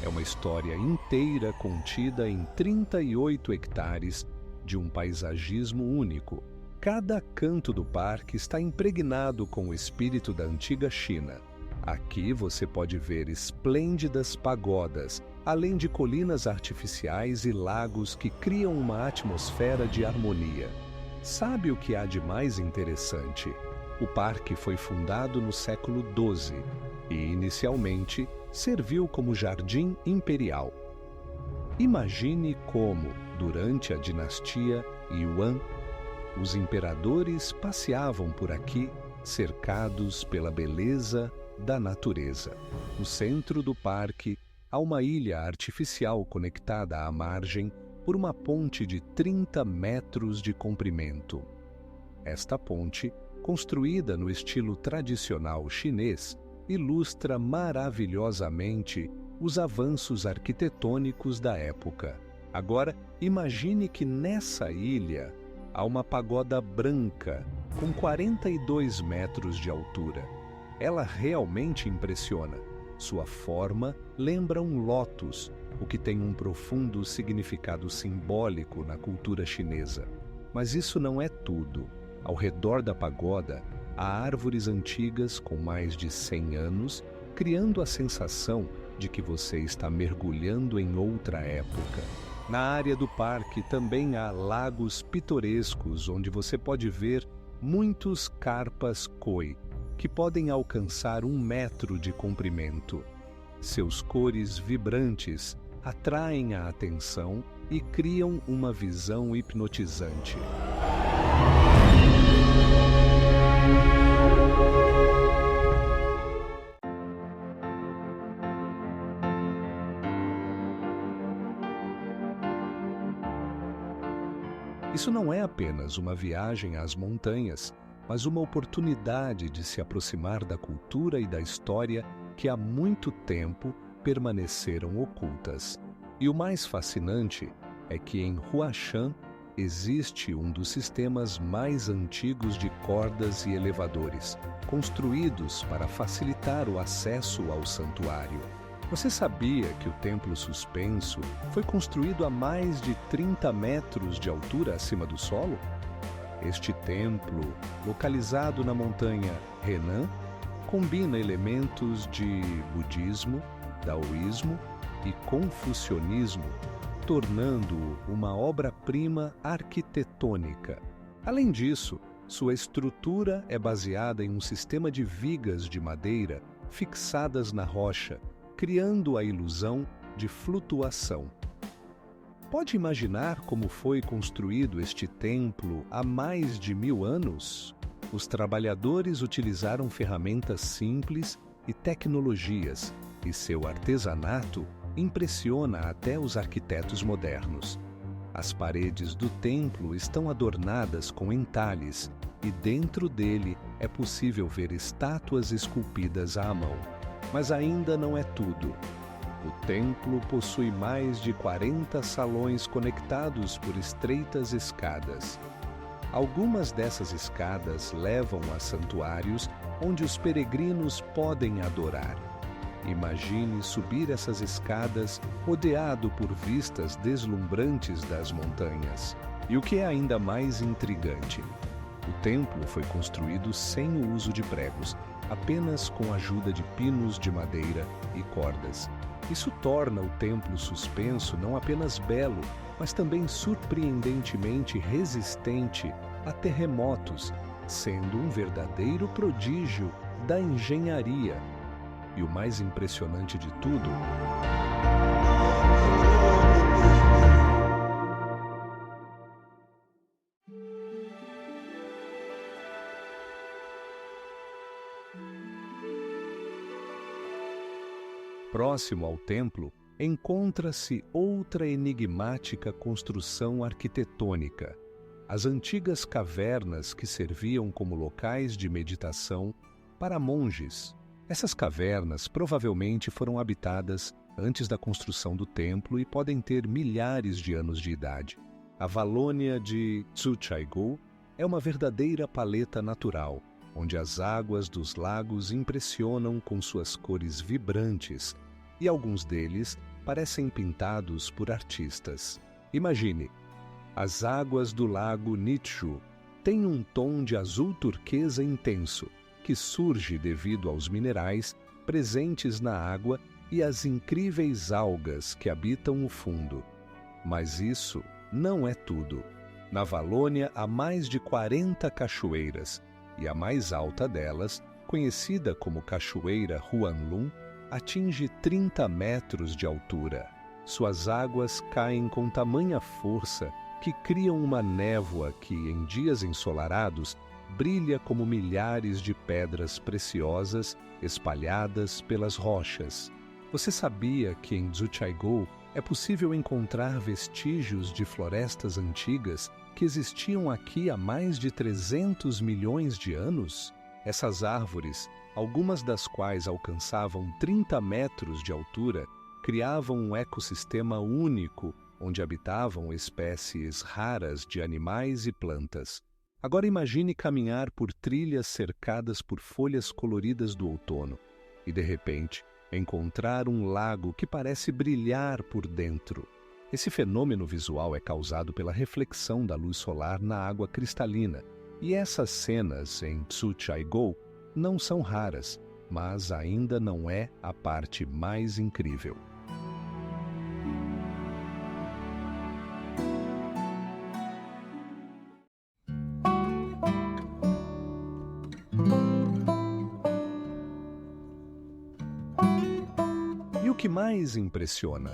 É uma história inteira contida em 38 hectares de um paisagismo único. Cada canto do parque está impregnado com o espírito da antiga China. Aqui você pode ver esplêndidas pagodas, além de colinas artificiais e lagos que criam uma atmosfera de harmonia. Sabe o que há de mais interessante? O parque foi fundado no século XII e, inicialmente, serviu como jardim imperial. Imagine como, durante a dinastia Yuan, os imperadores passeavam por aqui, cercados pela beleza da natureza. No centro do parque, há uma ilha artificial conectada à margem por uma ponte de 30 metros de comprimento. Esta ponte, construída no estilo tradicional chinês, ilustra maravilhosamente os avanços arquitetônicos da época. Agora, imagine que nessa ilha há uma pagoda branca com 42 metros de altura. Ela realmente impressiona. Sua forma lembra um lótus, o que tem um profundo significado simbólico na cultura chinesa. Mas isso não é tudo. Ao redor da pagoda, há árvores antigas com mais de 100 anos, criando a sensação de que você está mergulhando em outra época. Na área do parque também há lagos pitorescos, onde você pode ver muitos carpas koi, que podem alcançar 1 metro de comprimento. Seus cores vibrantes atraem a atenção e criam uma visão hipnotizante. Isso não é apenas uma viagem às montanhas, mas uma oportunidade de se aproximar da cultura e da história que há muito tempo permaneceram ocultas. E o mais fascinante é que em Huashan existe um dos sistemas mais antigos de cordas e elevadores, construídos para facilitar o acesso ao santuário. Você sabia que o templo suspenso foi construído a mais de 30 metros de altura acima do solo? Este templo, localizado na montanha Henan, combina elementos de budismo, daoísmo e confucionismo, tornando-o uma obra-prima arquitetônica. Além disso, sua estrutura é baseada em um sistema de vigas de madeira fixadas na rocha, criando a ilusão de flutuação. Pode imaginar como foi construído este templo há mais de 1000 anos? Os trabalhadores utilizaram ferramentas simples e tecnologias, e seu artesanato impressiona até os arquitetos modernos. As paredes do templo estão adornadas com entalhes, e dentro dele é possível ver estátuas esculpidas à mão. Mas ainda não é tudo. O templo possui mais de 40 salões conectados por estreitas escadas. Algumas dessas escadas levam a santuários onde os peregrinos podem adorar. Imagine subir essas escadas rodeado por vistas deslumbrantes das montanhas. E o que é ainda mais intrigante, o templo foi construído sem o uso de pregos, apenas com a ajuda de pinos de madeira e cordas. Isso torna o templo suspenso não apenas belo, mas também surpreendentemente resistente a terremotos, sendo um verdadeiro prodígio da engenharia. E o mais impressionante de tudo, próximo ao templo, encontra-se outra enigmática construção arquitetônica, as antigas cavernas que serviam como locais de meditação para monges. Essas cavernas provavelmente foram habitadas antes da construção do templo e podem ter milhares de anos de idade. A Valônia de Tsuchaigou é uma verdadeira paleta natural, onde as águas dos lagos impressionam com suas cores vibrantes, e alguns deles parecem pintados por artistas. Imagine, as águas do lago Nitshu têm um tom de azul turquesa intenso, que surge devido aos minerais presentes na água e às incríveis algas que habitam o fundo. Mas isso não é tudo. Na Valônia há mais de 40 cachoeiras, e a mais alta delas, conhecida como Cachoeira Huanglun, atinge 30 metros de altura. Suas águas caem com tamanha força que criam uma névoa que, em dias ensolarados, brilha como milhares de pedras preciosas espalhadas pelas rochas. Você sabia que em Zhuchaigou é possível encontrar vestígios de florestas antigas que existiam aqui há mais de 300 milhões de anos? Essas árvores, algumas das quais alcançavam 30 metros de altura, criavam um ecossistema único onde habitavam espécies raras de animais e plantas. Agora imagine caminhar por trilhas cercadas por folhas coloridas do outono e, de repente, encontrar um lago que parece brilhar por dentro. Esse fenômeno visual é causado pela reflexão da luz solar na água cristalina, e essas cenas em Zhuchaigou não são raras, mas ainda não é a parte mais incrível. E o que mais impressiona?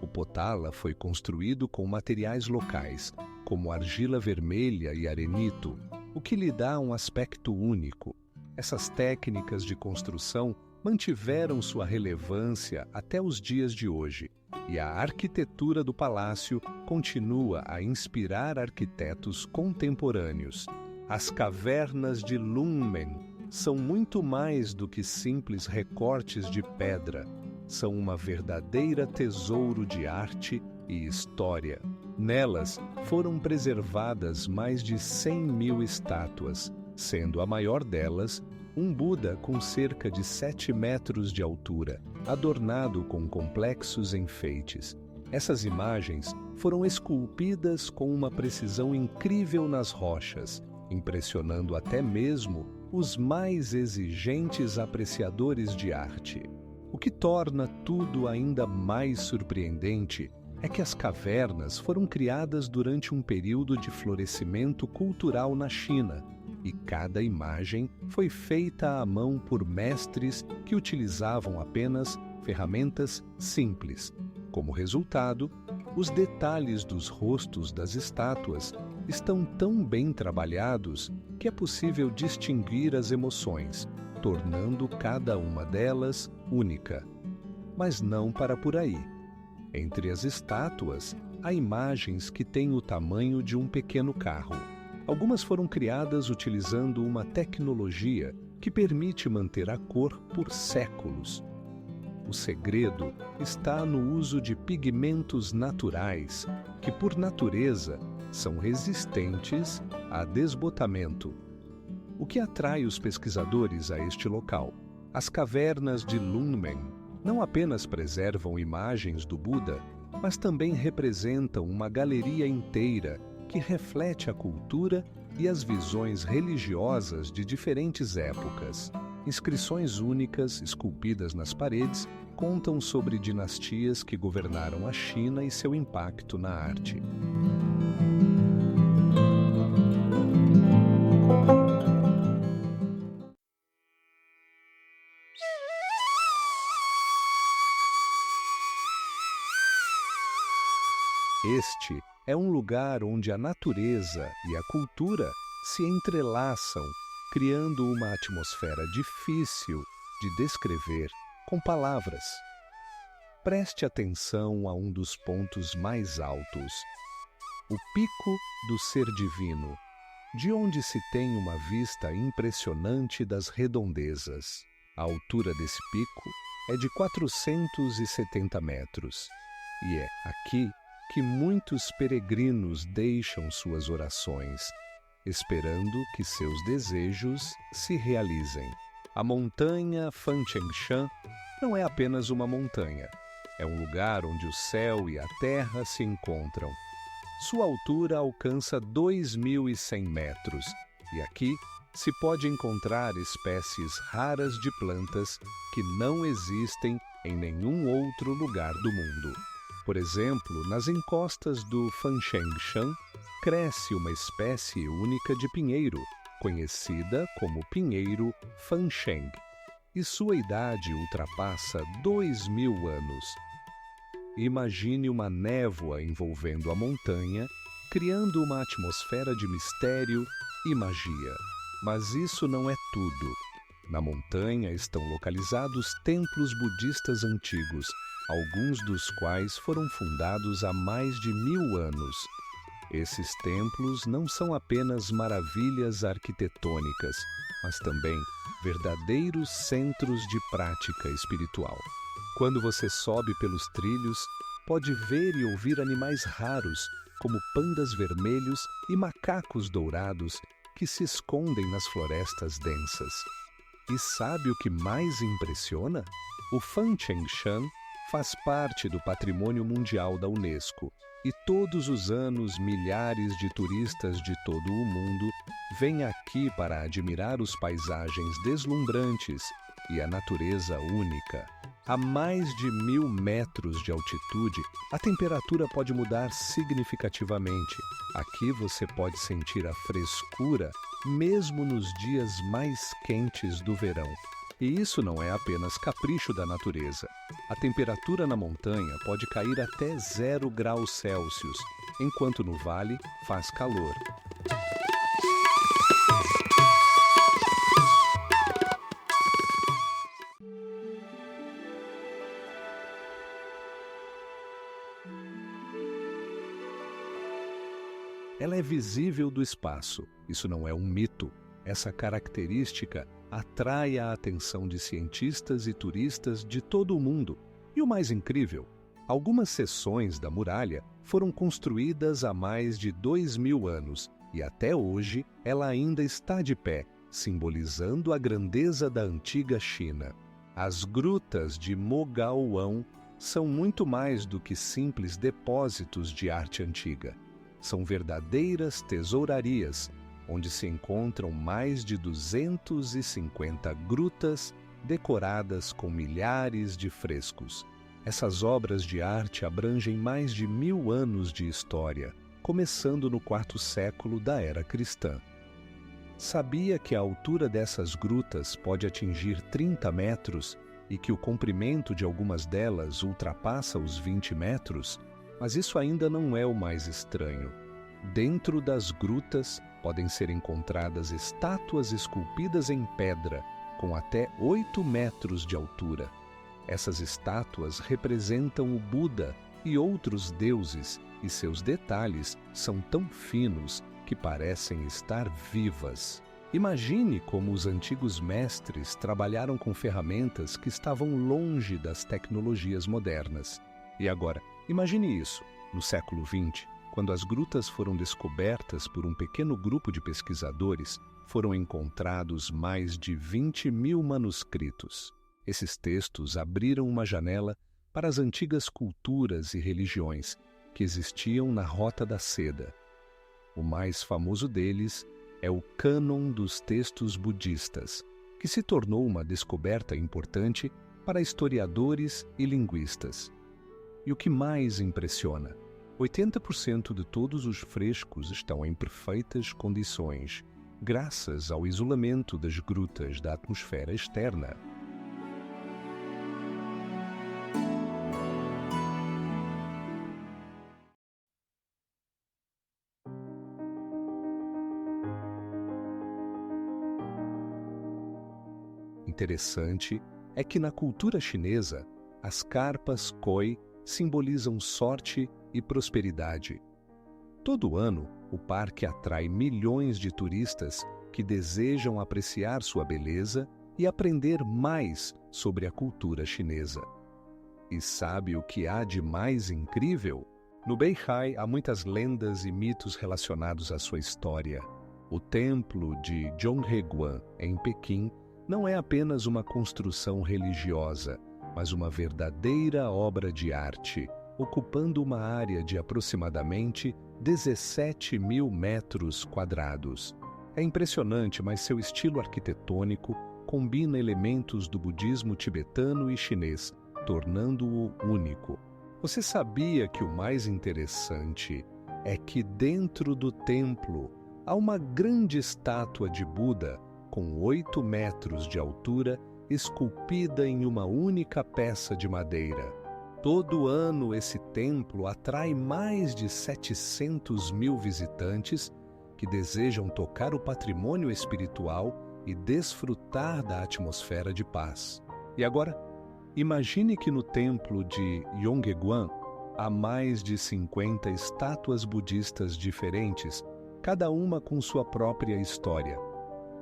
O Potala foi construído com materiais locais, como argila vermelha e arenito, o que lhe dá um aspecto único. Essas técnicas de construção mantiveram sua relevância até os dias de hoje, e a arquitetura do palácio continua a inspirar arquitetos contemporâneos. As cavernas de Lunmen são muito mais do que simples recortes de pedra. São uma verdadeira tesouro de arte e história. Nelas foram preservadas mais de 100.000 estátuas, sendo a maior delas um Buda com cerca de 7 metros de altura, adornado com complexos enfeites. Essas imagens foram esculpidas com uma precisão incrível nas rochas, impressionando até mesmo os mais exigentes apreciadores de arte. O que torna tudo ainda mais surpreendente é que as cavernas foram criadas durante um período de florescimento cultural na China, e cada imagem foi feita à mão por mestres que utilizavam apenas ferramentas simples. Como resultado, os detalhes dos rostos das estátuas estão tão bem trabalhados que é possível distinguir as emoções, tornando cada uma delas única. Mas não para por aí. Entre as estátuas, há imagens que têm o tamanho de um pequeno carro. Algumas foram criadas utilizando uma tecnologia que permite manter a cor por séculos. O segredo está no uso de pigmentos naturais, que por natureza são resistentes a desbotamento. O que atrai os pesquisadores a este local? As cavernas de Lunmen não apenas preservam imagens do Buda, mas também representam uma galeria inteira que reflete a cultura e as visões religiosas de diferentes épocas. Inscrições únicas, esculpidas nas paredes, contam sobre dinastias que governaram a China e seu impacto na arte. Este é um lugar onde a natureza e a cultura se entrelaçam, criando uma atmosfera difícil de descrever com palavras. Preste atenção a um dos pontos mais altos, o Pico do Ser Divino, de onde se tem uma vista impressionante das redondezas. A altura desse pico é de 470 metros, e é aqui que muitos peregrinos deixam suas orações, esperando que seus desejos se realizem. A montanha Fanchengshan não é apenas uma montanha, é um lugar onde o céu e a terra se encontram. Sua altura alcança 2.100 metros, e aqui se pode encontrar espécies raras de plantas que não existem em nenhum outro lugar do mundo. Por exemplo, nas encostas do Fanchengshan, cresce uma espécie única de pinheiro, conhecida como pinheiro Fancheng, e sua idade ultrapassa 2.000 anos. Imagine uma névoa envolvendo a montanha, criando uma atmosfera de mistério e magia. Mas isso não é tudo. Na montanha estão localizados templos budistas antigos, alguns dos quais foram fundados há mais de 1000 anos. Esses templos não são apenas maravilhas arquitetônicas, mas também verdadeiros centros de prática espiritual. Quando você sobe pelos trilhos, pode ver e ouvir animais raros, como pandas vermelhos e macacos dourados, que se escondem nas florestas densas. E sabe o que mais impressiona? O Fancheng-shan faz parte do Patrimônio Mundial da Unesco e todos os anos milhares de turistas de todo o mundo vêm aqui para admirar os paisagens deslumbrantes e a natureza única. A mais de 1000 metros de altitude, a temperatura pode mudar significativamente. Aqui você pode sentir a frescura mesmo nos dias mais quentes do verão. E isso não é apenas capricho da natureza. A temperatura na montanha pode cair até 0 graus Celsius, enquanto no vale faz calor. Ela é visível do espaço. Isso não é um mito. Essa característica atrai a atenção de cientistas e turistas de todo o mundo. E o mais incrível, algumas seções da muralha foram construídas há mais de 2000 anos e até hoje ela ainda está de pé, simbolizando a grandeza da antiga China. As grutas de Mogaoão são muito mais do que simples depósitos de arte antiga. São verdadeiras tesourarias, onde se encontram mais de 250 grutas decoradas com milhares de frescos. Essas obras de arte abrangem mais de 1000 anos de história, começando no IV século da era cristã. Sabia que a altura dessas grutas pode atingir 30 metros e que o comprimento de algumas delas ultrapassa os 20 metros? Mas isso ainda não é o mais estranho. Dentro das grutas podem ser encontradas estátuas esculpidas em pedra, com até 8 metros de altura. Essas estátuas representam o Buda e outros deuses, e seus detalhes são tão finos que parecem estar vivas. Imagine como os antigos mestres trabalharam com ferramentas que estavam longe das tecnologias modernas. E agora, imagine isso, no século XX, quando as grutas foram descobertas por um pequeno grupo de pesquisadores, foram encontrados mais de 20.000 manuscritos. Esses textos abriram uma janela para as antigas culturas e religiões que existiam na Rota da Seda. O mais famoso deles é o Cânon dos Textos Budistas, que se tornou uma descoberta importante para historiadores e linguistas. E o que mais impressiona? 80% de todos os frescos estão em perfeitas condições, graças ao isolamento das grutas da atmosfera externa. Interessante é que na cultura chinesa, as carpas koi simbolizam sorte e prosperidade. Todo ano, o parque atrai milhões de turistas que desejam apreciar sua beleza e aprender mais sobre a cultura chinesa. E sabe o que há de mais incrível? No Beihai há muitas lendas e mitos relacionados à sua história. O templo de Zhongheguan, em Pequim, não é apenas uma construção religiosa, mas uma verdadeira obra de arte, ocupando uma área de aproximadamente 17.000 metros quadrados. É impressionante, mas seu estilo arquitetônico combina elementos do budismo tibetano e chinês, tornando-o único. Você sabia que o mais interessante é que dentro do templo há uma grande estátua de Buda com 8 metros de altura, esculpida em uma única peça de madeira? Todo ano esse templo atrai mais de 700 mil visitantes que desejam tocar o patrimônio espiritual e desfrutar da atmosfera de paz. E agora, imagine que no templo de Yonggyeguan há mais de 50 estátuas budistas diferentes, cada uma com sua própria história.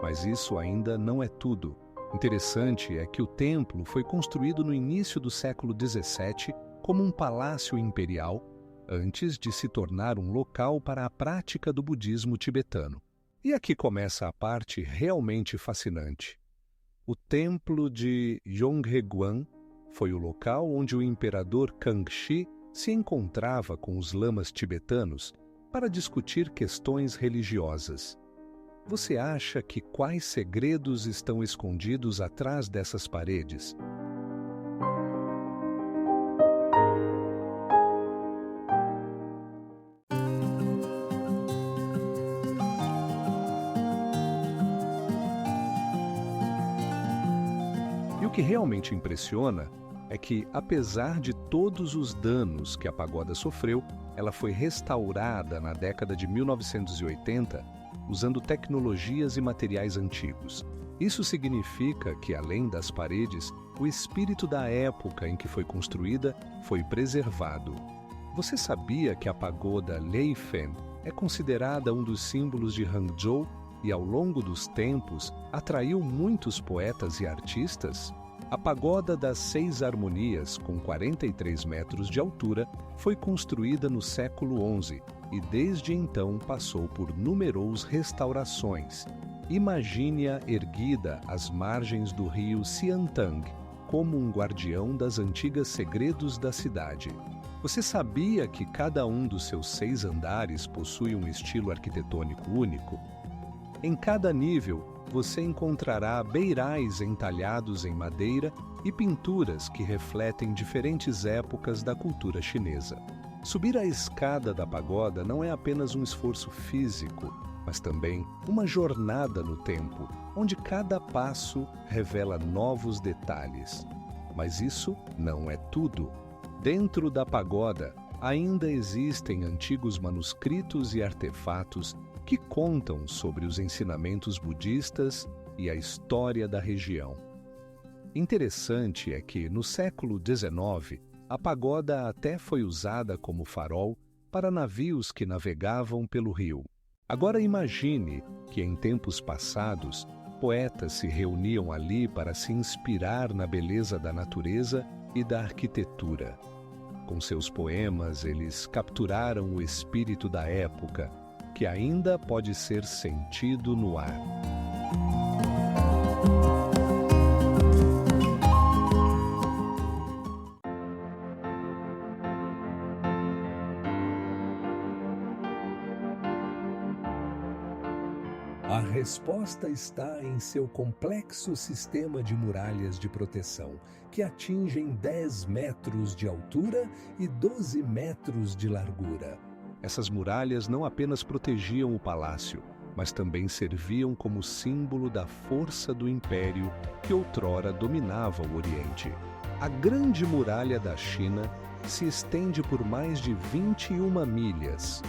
Mas isso ainda não é tudo. Interessante é que o templo foi construído no início do século XVII como um palácio imperial, antes de se tornar um local para a prática do budismo tibetano. E aqui começa a parte realmente fascinante. O templo de Yonggyeguan foi o local onde o imperador Kangxi se encontrava com os lamas tibetanos para discutir questões religiosas. Você acha que quais segredos estão escondidos atrás dessas paredes? E o que realmente impressiona é que, apesar de todos os danos que a pagoda sofreu, ela foi restaurada na década de 1980, usando tecnologias e materiais antigos. Isso significa que, além das paredes, o espírito da época em que foi construída foi preservado. Você sabia que a pagoda Leifen é considerada um dos símbolos de Hangzhou e, ao longo dos tempos, atraiu muitos poetas e artistas? A pagoda das 6 harmonias, com 43 metros de altura, foi construída no século XI e desde então passou por numerosas restaurações. Imagine-a erguida às margens do rio Xiantang, como um guardião das antigas segredos da cidade. Você sabia que cada um dos seus 6 andares possui um estilo arquitetônico único? Em cada nível, você encontrará beirais entalhados em madeira e pinturas que refletem diferentes épocas da cultura chinesa. Subir a escada da pagoda não é apenas um esforço físico, mas também uma jornada no tempo, onde cada passo revela novos detalhes. Mas isso não é tudo. Dentro da pagoda ainda existem antigos manuscritos e artefatos que contam sobre os ensinamentos budistas e a história da região. Interessante é que, no século XIX, a pagoda até foi usada como farol para navios que navegavam pelo rio. Agora imagine que, em tempos passados, poetas se reuniam ali para se inspirar na beleza da natureza e da arquitetura. Com seus poemas, eles capturaram o espírito da época, que ainda pode ser sentido no ar. A resposta está em seu complexo sistema de muralhas de proteção, que atingem 10 metros de altura e 12 metros de largura. Essas muralhas não apenas protegiam o palácio, mas também serviam como símbolo da força do império que outrora dominava o Oriente. A Grande Muralha da China se estende por mais de 21 milhas,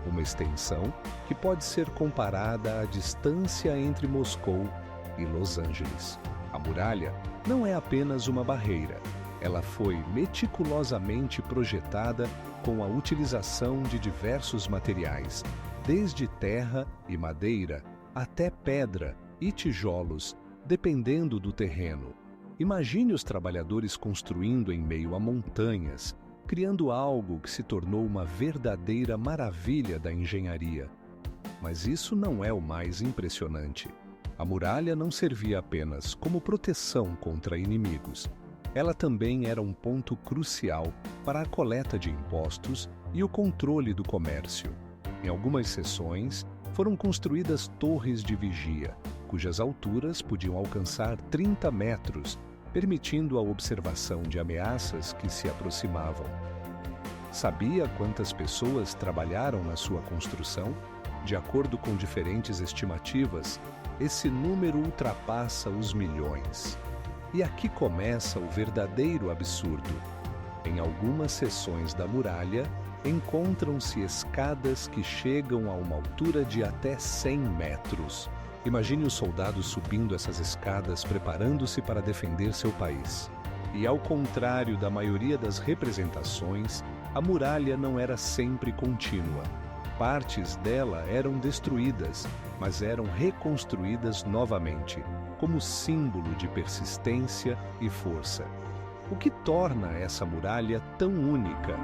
uma extensão que pode ser comparada à distância entre Moscou e Los Angeles. A muralha não é apenas uma barreira, ela foi meticulosamente projetada com a utilização de diversos materiais, desde terra e madeira até pedra e tijolos, dependendo do terreno. Imagine os trabalhadores construindo em meio a montanhas, criando algo que se tornou uma verdadeira maravilha da engenharia. Mas isso não é o mais impressionante. A muralha não servia apenas como proteção contra inimigos. Ela também era um ponto crucial para a coleta de impostos e o controle do comércio. Em algumas seções, foram construídas torres de vigia, cujas alturas podiam alcançar 30 metros, permitindo a observação de ameaças que se aproximavam. Sabia quantas pessoas trabalharam na sua construção? De acordo com diferentes estimativas, esse número ultrapassa os milhões. E aqui começa o verdadeiro absurdo. Em algumas seções da muralha, encontram-se escadas que chegam a uma altura de até 100 metros. Imagine os soldados subindo essas escadas, preparando-se para defender seu país. E ao contrário da maioria das representações, a muralha não era sempre contínua. Partes dela eram destruídas, mas eram reconstruídas novamente, como símbolo de persistência e força. O que torna essa muralha tão única?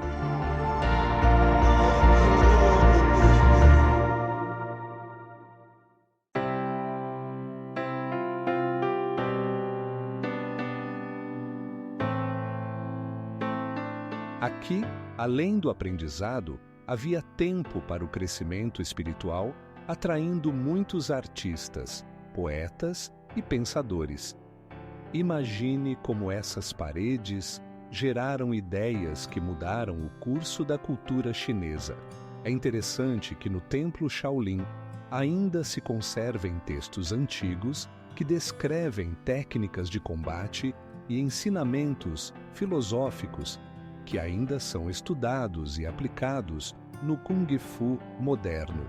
Aqui, além do aprendizado, havia tempo para o crescimento espiritual, atraindo muitos artistas, poetas e pensadores. Imagine como essas paredes geraram ideias que mudaram o curso da cultura chinesa. É interessante que no Templo Shaolin ainda se conservem textos antigos que descrevem técnicas de combate e ensinamentos filosóficos que ainda são estudados e aplicados no Kung Fu moderno.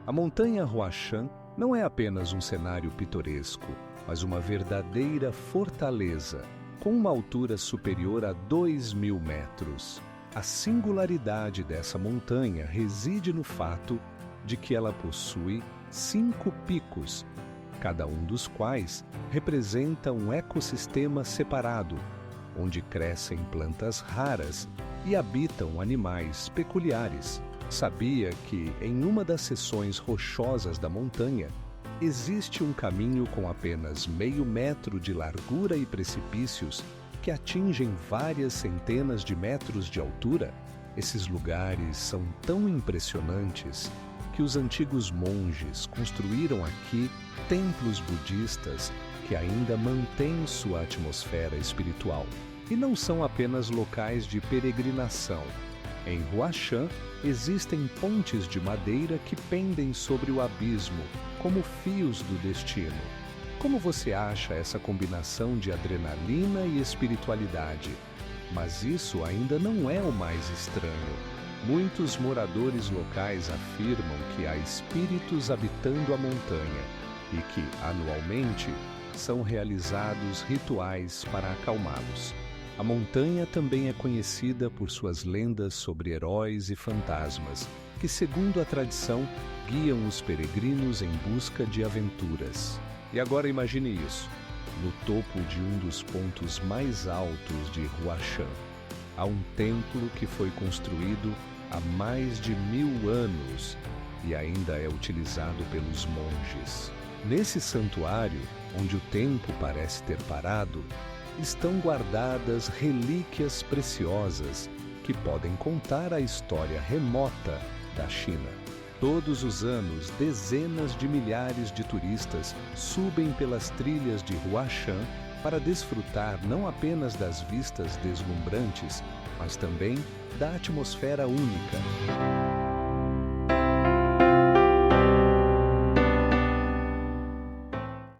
A montanha Huashan não é apenas um cenário pitoresco, mas uma verdadeira fortaleza, com uma altura superior a 2.000 metros. A singularidade dessa montanha reside no fato de que ela possui 5 picos, cada um dos quais representa um ecossistema separado, onde crescem plantas raras e habitam animais peculiares. Sabia que, em uma das seções rochosas da montanha, existe um caminho com apenas meio metro de largura e precipícios que atingem várias centenas de metros de altura? Esses lugares são tão impressionantes que os antigos monges construíram aqui templos budistas que ainda mantêm sua atmosfera espiritual. E não são apenas locais de peregrinação. Em Huashan, existem pontes de madeira que pendem sobre o abismo, como fios do destino. Como você acha essa combinação de adrenalina e espiritualidade? Mas isso ainda não é o mais estranho. Muitos moradores locais afirmam que há espíritos habitando a montanha e que, anualmente, são realizados rituais para acalmá-los. A montanha também é conhecida por suas lendas sobre heróis e fantasmas, que, segundo a tradição, guiam os peregrinos em busca de aventuras. E agora imagine isso. No topo de um dos pontos mais altos de Huashan, há um templo que foi construído há mais de 1000 anos e ainda é utilizado pelos monges. Nesse santuário, onde o tempo parece ter parado, estão guardadas relíquias preciosas que podem contar a história remota da China. Todos os anos, dezenas de milhares de turistas subem pelas trilhas de Huashan para desfrutar não apenas das vistas deslumbrantes, mas também da atmosfera única.